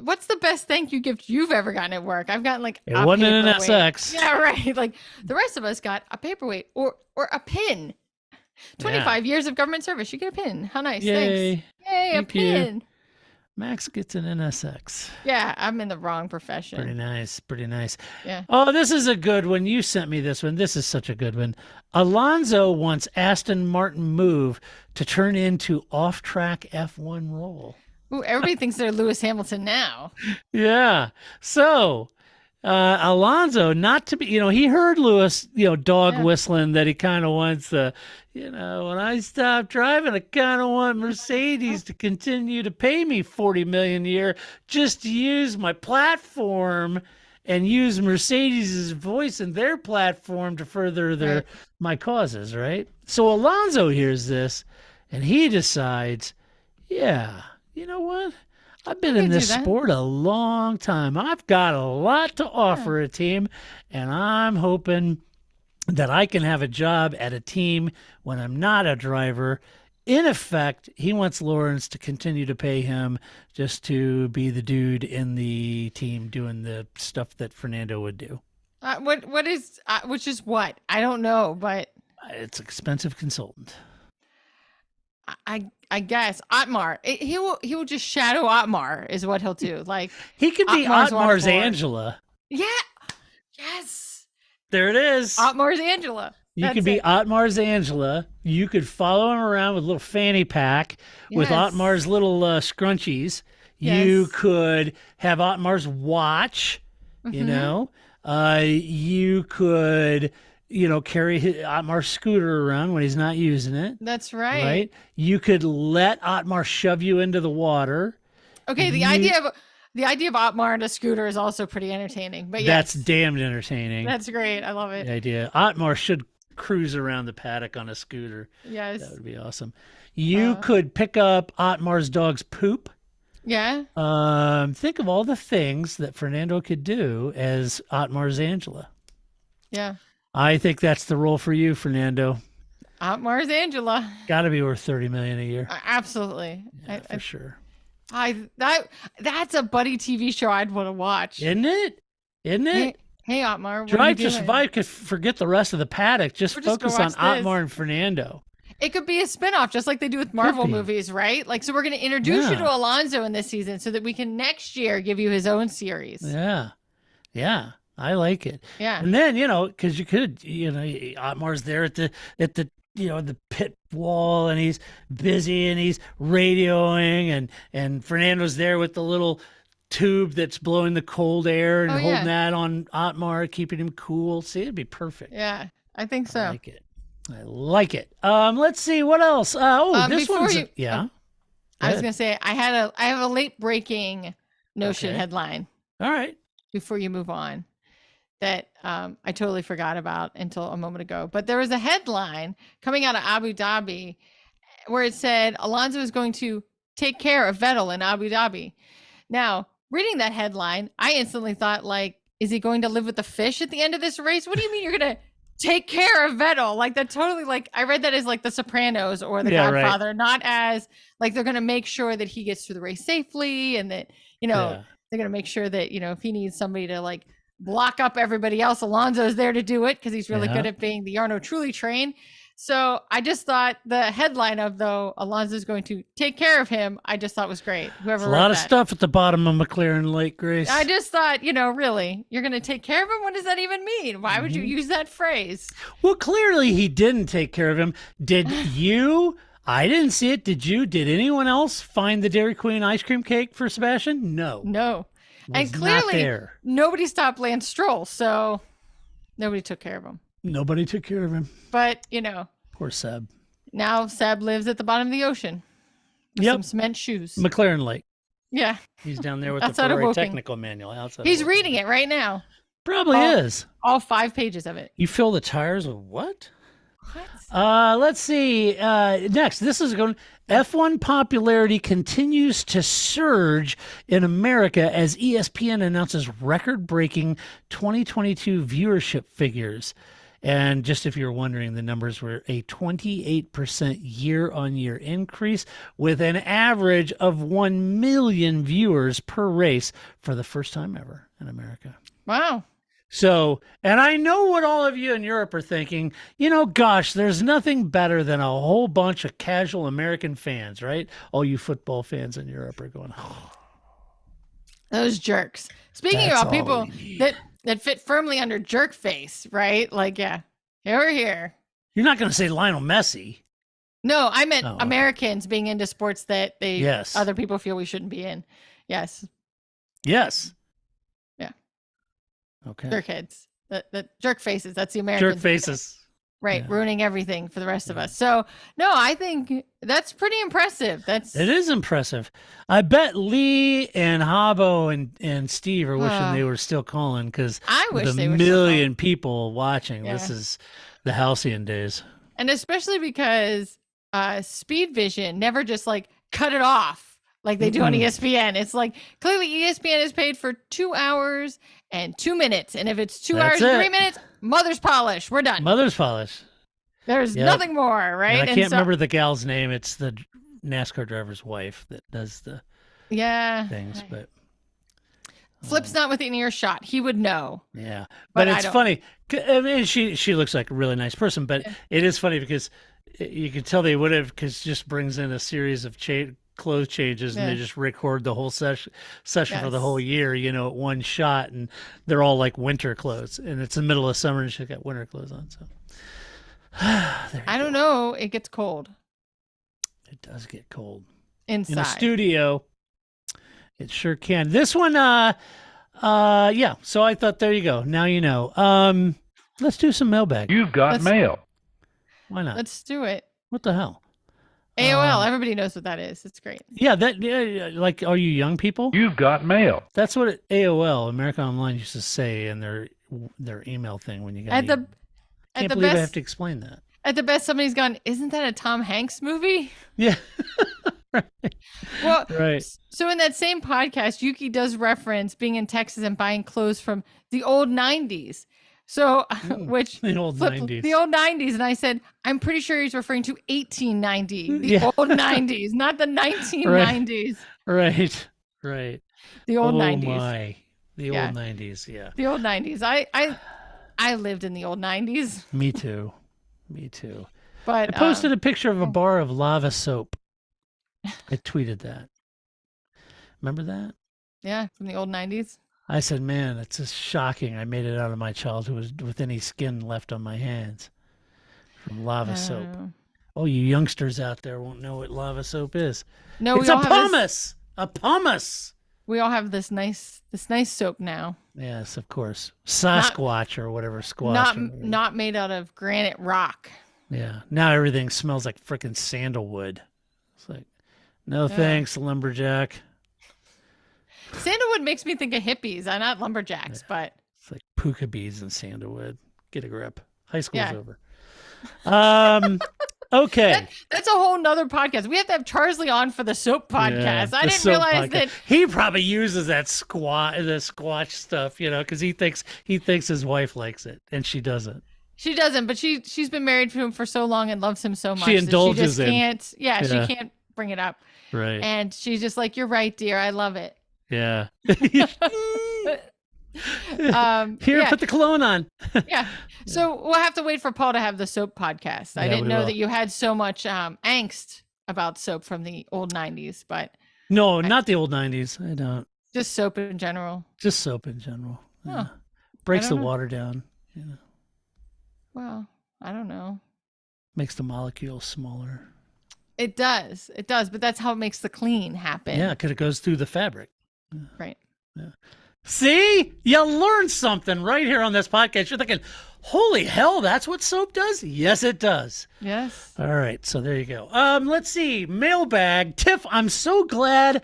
What's the best thank you gift you've ever gotten at work? I've gotten It wasn't an paperweight. NSX. Yeah, right. Like the rest of us got a paperweight or a pin. 25 years of government service. You get a pin. How nice. Yay. Thanks. Yay, Thank a you. pin. Max gets an NSX. Yeah, I'm in the wrong profession. Pretty nice. Pretty nice. Yeah. Oh, this is a good one. You sent me this one. This is such a good one. Alonso wants Aston Martin move to turn into off-track F1 role. Ooh, everybody thinks they're Lewis Hamilton now. Yeah. So, Alonso, not to be, he heard Lewis, dog Yeah. whistling that he kind of wants the, when I stop driving, I kind of want Mercedes to continue to pay me $40 million a year just to use my platform and use Mercedes' voice in their platform to further Right. my causes, right? So Alonso hears this and he decides, yeah, you know what? I've been in can do this that. sport a long time. I've got a lot to offer a team, and I'm hoping that I can have a job at a team when I'm not a driver. In effect, he wants Lawrence to continue to pay him just to be the dude in the team doing the stuff that Fernando would do. What is which is what? I don't know, but It's expensive consultant. I guess Otmar. He will just shadow Otmar is what he'll do. Like He could be Otmar's Otmar's wonderful. Angela. yeah, yes, There it is. Otmar's Angela. You That's could be it. Otmar's Angela. You could follow him around with a little fanny pack with Yes. Otmar's little scrunchies. You Yes. could have Otmar's watch, you Mhm. know. You could, carry Otmar's scooter around when he's not using it. That's right. Right? You could let Otmar shove you into the water. Okay, the idea of Otmar and a scooter is also pretty entertaining. But yes, That's damned entertaining. that's great. I love it. The idea. Otmar should cruise around the paddock on a scooter. Yes. That would be awesome. You could pick up Otmar's dog's poop. Yeah. Think of all the things that Fernando could do as Otmar's Angela. Yeah. I think that's the role for you, Fernando. Mars Angela. Got to be worth $30 million a year. Absolutely. Yeah, for sure. That's a buddy TV show I'd want to watch. Isn't it? Isn't it? Hey Otmar. Drive to Survive could forget the rest of the paddock. Just focus on Otmar and Fernando. It could be a spinoff, just like they do with Marvel movies, right? Like, so we're going to introduce you to Alonso in this season so that we can next year give you his own series. Yeah. Yeah. I like it. Yeah. And then, because you could, Otmar's there at the the pit wall, and he's busy and he's radioing, and Fernando's there with the little tube that's blowing the cold air and holding that on Otmar, keeping him cool. See, it'd be perfect. Yeah, I think so. I like it. Let's see what else. This one's I was gonna say I have a late breaking notion headline. All right. Before you move on, that I totally forgot about until a moment ago. But there was a headline coming out of Abu Dhabi where it said Alonso is going to take care of Vettel in Abu Dhabi. Now, reading that headline, I instantly thought, like, is he going to live with the fish at the end of this race? What do you mean you're going to take care of Vettel? Like, that totally, like, I read that as like The Sopranos or The Godfather, not as like they're going to make sure that he gets through the race safely, and that, they're going to make sure that, if he needs somebody to like block up everybody else, Alonso's there to do it because he's really good at being the Arno Trulli train. So I just thought the headline of, though, Alonso's going to take care of him, I just thought was great. Whoever wrote a lot of that. stuff at the bottom of McLaren Lake, Grace. I just thought, really, you're going to take care of him? What does that even mean? Why would you use that phrase? Well, clearly he didn't take care of him. Did you? I didn't see it. Did you? Did anyone else find the Dairy Queen ice cream cake for Sebastian? No. No. And clearly nobody stopped Lance Stroll, so nobody took care of him. Nobody took care of him. But, poor Seb. Now Seb lives at the bottom of the ocean with some cement shoes. McLaren Lake. Yeah. He's down there with the Ferrari technical manual. Outside He's reading it right now. Probably is. All 5 pages of it. You fill the tires with what? What? Let's see. Next, this is going. F1 popularity continues to surge in America as ESPN announces record-breaking 2022 viewership figures. And just if you're wondering, the numbers were a 28% year-on-year increase with an average of 1 million viewers per race for the first time ever in America. Wow. So, and I know what all of you in Europe are thinking, gosh, there's nothing better than a whole bunch of casual American fans, right? All you football fans in Europe are going, oh. Those jerks. Speaking about people that fit firmly under jerk face, right? Like, yeah, here. You're not going to say Lionel Messi. No, I meant Americans being into sports that other people feel we shouldn't be in. Yes. Yes. Yeah. Okay. Jerkheads. The jerk faces. That's the American. Jerk faces. Right, ruining everything for the rest of us. So, no, I think that's pretty impressive. It is impressive. I bet Lee and Habbo and Steve are wishing they were still calling, because I wish they were million people watching. Yeah. This is the halcyon days. And especially because Speed Vision never just like cut it off like they do on ESPN. It's like clearly ESPN is paid for 2 hours and 2 minutes. And if it's 2 hours and 3 minutes, mother's polish. We're done. Mother's polish. There's nothing more, right? And I can't remember the gal's name. It's the NASCAR driver's wife that does the things. But Flip's not within earshot. He would know. Yeah. But it's funny. I mean, she looks like a really nice person, but it is funny because you can tell they would have, because just brings in a series of clothes changes, and they just record the whole session for the whole year, at one shot, and they're all like winter clothes, and it's the middle of summer and she's got winter clothes on. So I don't know. It gets cold. It does get cold inside in a studio. It sure can. This one, So I thought, there you go. Now you know. Let's do some mailbag. You've got mail. Why not? Let's do it. What the hell? AOL. Everybody knows what that is. It's great. Yeah, like, are you young people? You've got mail. That's what AOL, America Online, used to say in their email thing when you got Can't believe I have to explain that. At the best, somebody's gone, isn't that a Tom Hanks movie? Yeah. Well, Right. so in that same podcast, Yuki does reference being in Texas and buying clothes from the old 90s. So, which The old 90s. The old 90s. And I said, I'm pretty sure he's referring to 1890, the Yeah. old 90s, not the 1990s. Right. Right. The old 90s. My. The Yeah. old 90s. Yeah. The old 90s. I lived in the old 90s. Me too. Me too. But I posted a picture of a bar of lava soap. I tweeted that. Remember that? yeah, from the old 90s. I said, man, it's just shocking. I made it out of my childhood with any skin left on my hands from lava soap. Oh, you youngsters out there won't know what lava soap is. No, It's we a all have pumice. A pumice. we all have this nice soap now. Yes, of course. Sasquatch or whatever. Squash. or whatever. Not made out of granite rock. Yeah. Now everything smells like frickin' sandalwood. It's like, no thanks, lumberjack. Sandalwood makes me think of hippies. I'm not lumberjacks, but It's like puka bees and sandalwood. Get a grip. High school's Yeah. over. Okay. that's a whole nother podcast. We have to have Charsley on for the soap podcast. Yeah, I the didn't soap realize podcast. that He probably uses that the squatch stuff, because he thinks his wife likes it and she doesn't. she doesn't, but she's been married to him for so long and loves him so much. She that indulges she just him. can't. Yeah, Yeah. she can't bring it up. Right. And she's just like, "You're right, dear. I love it." Yeah. Here, yeah. put the cologne on. Yeah. So we'll have to wait for Paul to have the soap podcast. I Yeah, didn't we know will. that you had so much angst about soap from the old 90s, but No, not the old 90s. I don't. just soap in general. Just soap in general. Huh. Yeah. Breaks I the don't know. water down. Well, I don't know. Makes the molecules smaller. It does. It does. But that's how it makes the clean happen. Yeah, because it goes through the fabric. Right. See? You learned something right here on this podcast. You're thinking, holy hell, that's what soap does? Yes, it does. Yes. All right, so there you go. Let's see. Mailbag. Tiff, I'm so glad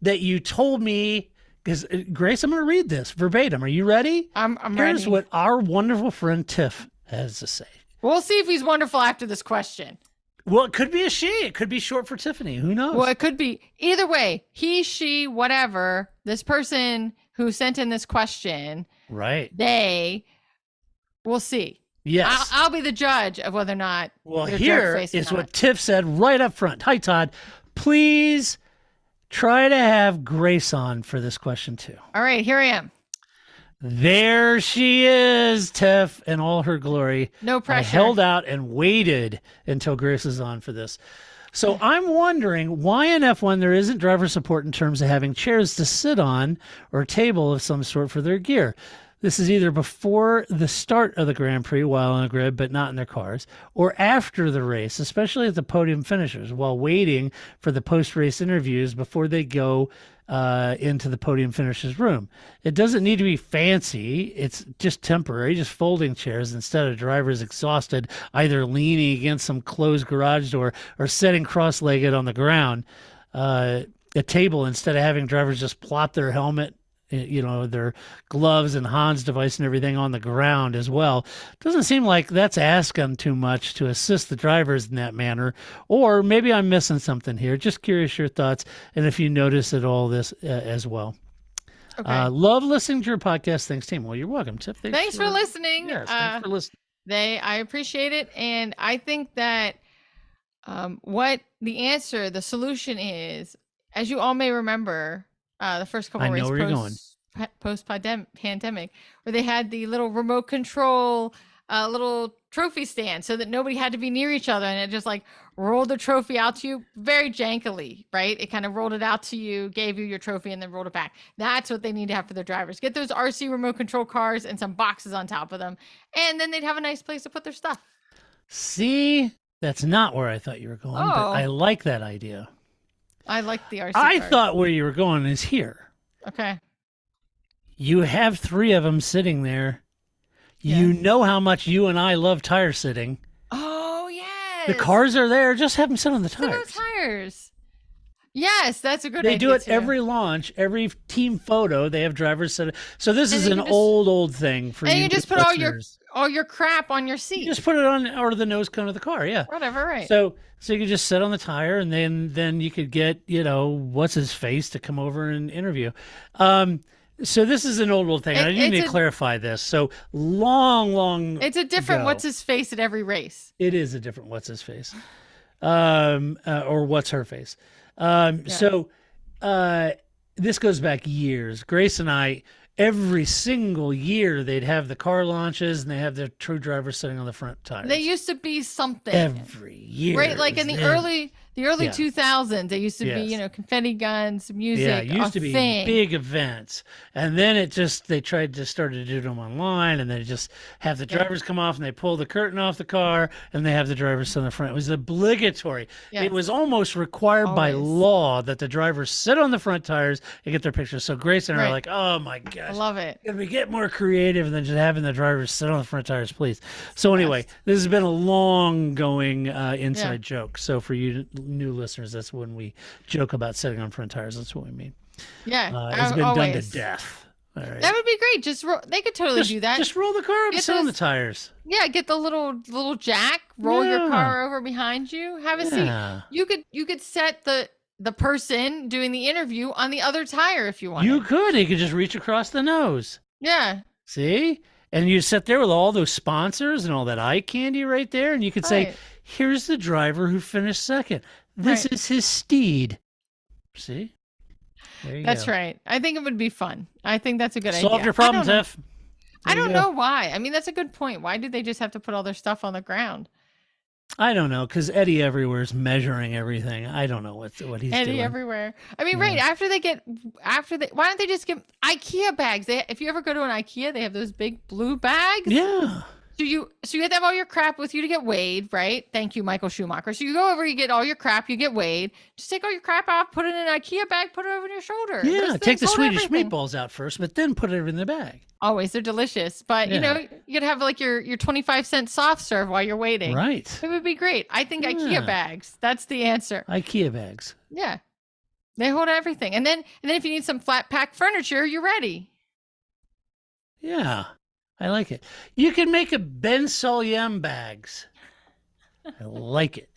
that you told me, because Grace, I'm going to read this verbatim. Are you ready? I'm Here's ready. what our wonderful friend Tiff has to say. We'll see if he's wonderful after this question. Well, it could be a she. It could be short for Tiffany. Who knows? Well, it could be either way. He, she, whatever. This person who sent in this question, Right. they, we'll see. Yes. I'll be the judge of whether or not. Well, they're here jerk-faced or is not. what Tiff said right up front. Hi, Todd. Please try to have Grace on for this question, too. All right, here I am. There she is, Tiff, in all her glory. No pressure. I held out and waited until Grace is on for this. So I'm wondering why in F1 there isn't driver support in terms of having chairs to sit on or a table of some sort for their gear. This is either before the start of the Grand Prix while on the grid, but not in their cars, or after the race, especially at the podium finishers, while waiting for the post-race interviews before they go into the podium finishers room. It doesn't need to be fancy. It's just temporary, just folding chairs instead of drivers exhausted, either leaning against some closed garage door or sitting cross-legged on the ground. A table instead of having drivers just plop their helmet, their gloves and Hans device and everything on the ground as well. Doesn't seem like that's asking too much to assist the drivers in that manner. Or maybe I'm missing something here. Just curious your thoughts and if you notice at all this as well. Okay. Love listening to your podcast. Thanks, team. Well, you're welcome, Tiff. Thanks for listening. Yes, thanks for listening. I appreciate it. And I think that what the solution is, as you all may remember, the first couple I know races where you're going. post pandemic, where they had the little remote control, little trophy stand, so that nobody had to be near each other, and it just like rolled the trophy out to you very jankily, right? It kind of rolled it out to you, gave you your trophy, and then rolled it back. That's what they need to have for their drivers. Get those RC remote control cars and some boxes on top of them, and then they'd have a nice place to put their stuff. See, that's not where I thought you were going, but Oh. I like that idea. I like the RC I cars. thought where you were going is here. Okay. You have 3 of them sitting there. Yeah. You know how much you and I love tire sitting. Oh yes. The cars are there. Just have them sit on the Sit on tires. tires. Yes, that's a good They idea. do it too. every launch, every team photo. They have drivers set. So this is then an you just- old thing for And you you just new put listeners. all your crap on your You seat. just put it on or the nose cone of the car. Yeah. Whatever, right? So you could just sit on the tire, and then you could get what's his face to come over and interview. So this is an old thing. I do need to clarify this. So long. It's a different ago, what's his face at every race. It is a different what's his face, or what's her face. So this goes back years. Grace and I, every single year, they'd have the car launches, and they have their true drivers sitting on the front tires. They used to be something every year, right? Like in the early Yeah. 2000s, they used to be Yes. confetti guns, music. Yeah, it used to be thing. big events, and then they tried to start to do them online, and they just have the drivers come off, and they pull the curtain off the car, and they have the drivers sit in the front. It was obligatory. Yes. It was almost required by Always. law that the drivers sit on the front tires and get their pictures. So Grace and I are Right. like, oh my gosh, I love it. can we get more creative than just having the drivers sit on the front tires, please? So anyway, this has been a long going inside joke. So for you new listeners, that's when we joke about sitting on front tires. That's what we mean. Yeah, It's been always. done to death. All right. That would be great. They could totally do that. Just roll the car up and Get sit on the those- tires. Yeah, get the little jack, roll your Yeah. car over behind you, have a Yeah. seat. You could set the person doing the interview on the other tire if you want. You could just reach across the nose. Yeah. See? And you sit there with all those sponsors and all that eye candy right there, and you could say, Right. here's the driver who finished second. This Right. is his steed. See? There you That's go. right. I think it would be fun. I think that's a good idea. Solve your problems, F. I There you don't go. know why. I mean, that's a good point. Why did they just have to put all their stuff on the ground? I don't know, because Eddie everywhere is measuring everything. I don't know what he's Eddie doing. everywhere. I mean, right after why don't they just give IKEA bags? If you ever go to an IKEA, they have those big blue bags. Yeah. So you have to have all your crap with you to get weighed, right? Thank you, Michael Schumacher. So you go over, you get all your crap, you get weighed. Just take all your crap off, put it in an IKEA bag, put it over your shoulder. Yeah, Those take things the hold Swedish everything. meatballs out first, but then put it in the bag. Always, they're delicious. But Yeah. you could have like your 25-cent soft serve while you're waiting. Right. It would be great. I think Yeah. IKEA bags. That's the answer. IKEA bags. Yeah. They hold everything. And then if you need some flat pack furniture, you're ready. Yeah. I like it. You can make a Ben Solyem bags. I like it.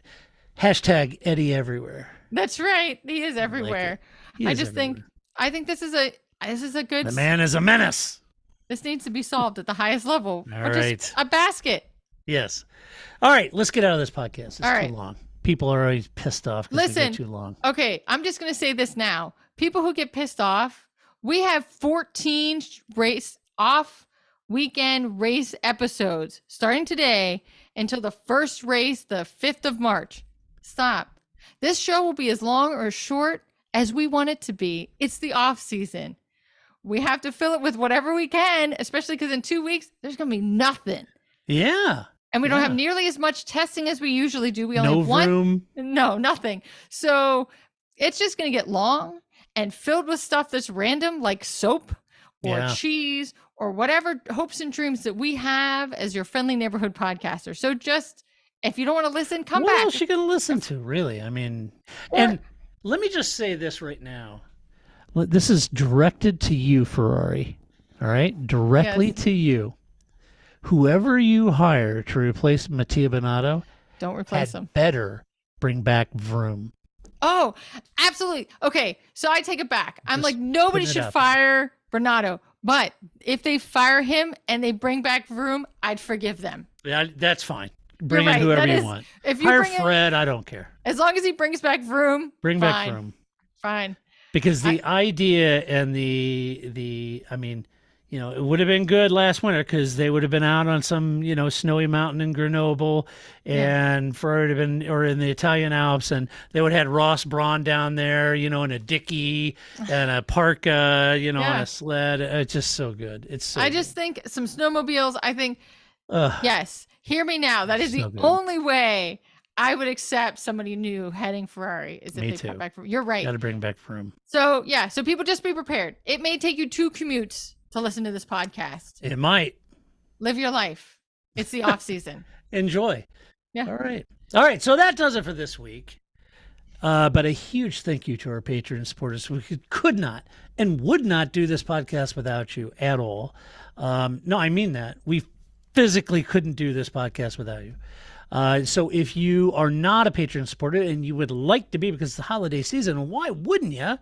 Hashtag Eddie everywhere. That's right. He is everywhere. He I is just think everywhere. this is a good The man is a menace. this needs to be solved at the highest level. All Or just right. a basket. Yes. All right, let's get out of this podcast. It's All right. too long. People are always pissed off because we Listen. get too long. Okay, I'm just going to say this now. People who get pissed off, we have 14 weekend race episodes starting today until the first race, the 5th of March. Stop. This show will be as long or as short as we want it to be. It's the off season. We have to fill it with whatever we can, especially because in 2 weeks, there's going to be nothing. Yeah. And we don't Yeah. have nearly as much testing as we usually do. We only No have one. room. No, nothing. So it's just going to get long and filled with stuff that's random, like soap or Yeah. cheese or whatever hopes and dreams that we have as your friendly neighborhood podcaster. So just, if you don't want to listen, come what back. else you going to listen to, really? I mean, Or- and let me just say this right now. This is directed to you, Ferrari. All right? Directly Yes. to you. Whoever you hire to replace Mattia Binotto Don't replace had them. better bring back Vroom. Oh, absolutely. Okay. So I take it back. I'm Just like, nobody putting it should out fire Bernardo. But if they fire him and they bring back Vroom, I'd forgive them. Yeah, that's fine. Bring in right. whoever That you is- want. If you Hire bring in, Fred. I don't care. as long as he brings back Vroom, Bring fine, back Vroom. Fine. Because the idea and I mean, it would have been good last winter because they would have been out on some, snowy mountain in Grenoble and Ferrari would have been, or in the Italian Alps, and they would have had Ross Braun down there, in a dicky and a parka, on a sled. It's just so good. It's so I just think some snowmobiles, I think, Ugh. yes, hear me now. That is So the good. only way I would accept somebody new heading Ferrari is if Me they too. come back from. You're right. Got to bring back Vroom. So, yeah, so people just be prepared. It may take you 2 commutes to listen to this podcast. It might. Live your life. It's the off season. Enjoy. Yeah. All right. So that does it for this week. But a huge thank you to our patron and supporters. We could not and would not do this podcast without you at all. No, I mean that. We physically couldn't do this podcast without you. So if you are not a patron supporter and you would like to be, because it's the holiday season, why wouldn't you?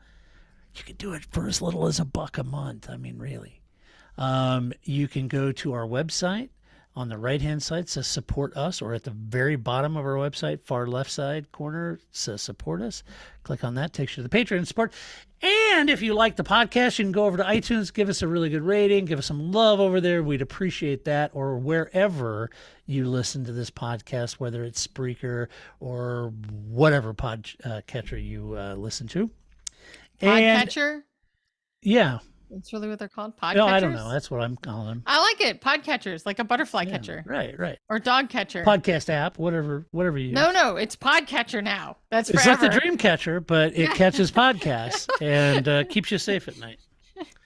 You can do it for as little as $1 a month. I mean, really. You can go to our website. On the right-hand side says support us, or at the very bottom of our website, far left side corner says support us. Click on that, takes you to the Patreon support. And if you like the podcast, you can go over to iTunes, give us a really good rating, give us some love over there. We'd appreciate that, or wherever you listen to this podcast, whether it's Spreaker or whatever podcatcher you listen to. Podcatcher? Yeah. That's really what they're called? Podcatchers? No, I don't know. That's what I'm calling them. I like it. Podcatchers, like a butterfly catcher. Right. Or dog catcher. Podcast app, whatever you use. No, it's podcatcher now. That's It's forever. like the dream catcher, but it catches podcasts and keeps you safe at night.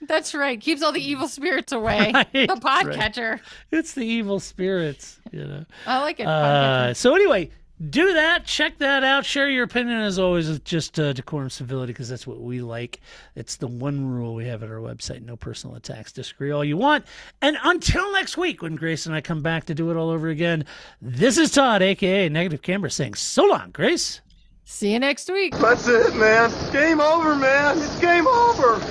That's right. Keeps all the evil spirits away. Right, the right. podcatcher. It's the evil spirits, you know. I like it. Podcatcher. So anyway, do that. Check that out. Share your opinion as always with just decorum, civility, because that's what we like. It's the one rule we have at our website. No personal attacks. Disagree all you want. And until next week, when Grace and I come back to do it all over again, this is Todd, a.k.a. Negative Camera, saying so long, Grace. See you next week. That's it, man. Game over, man. It's game over.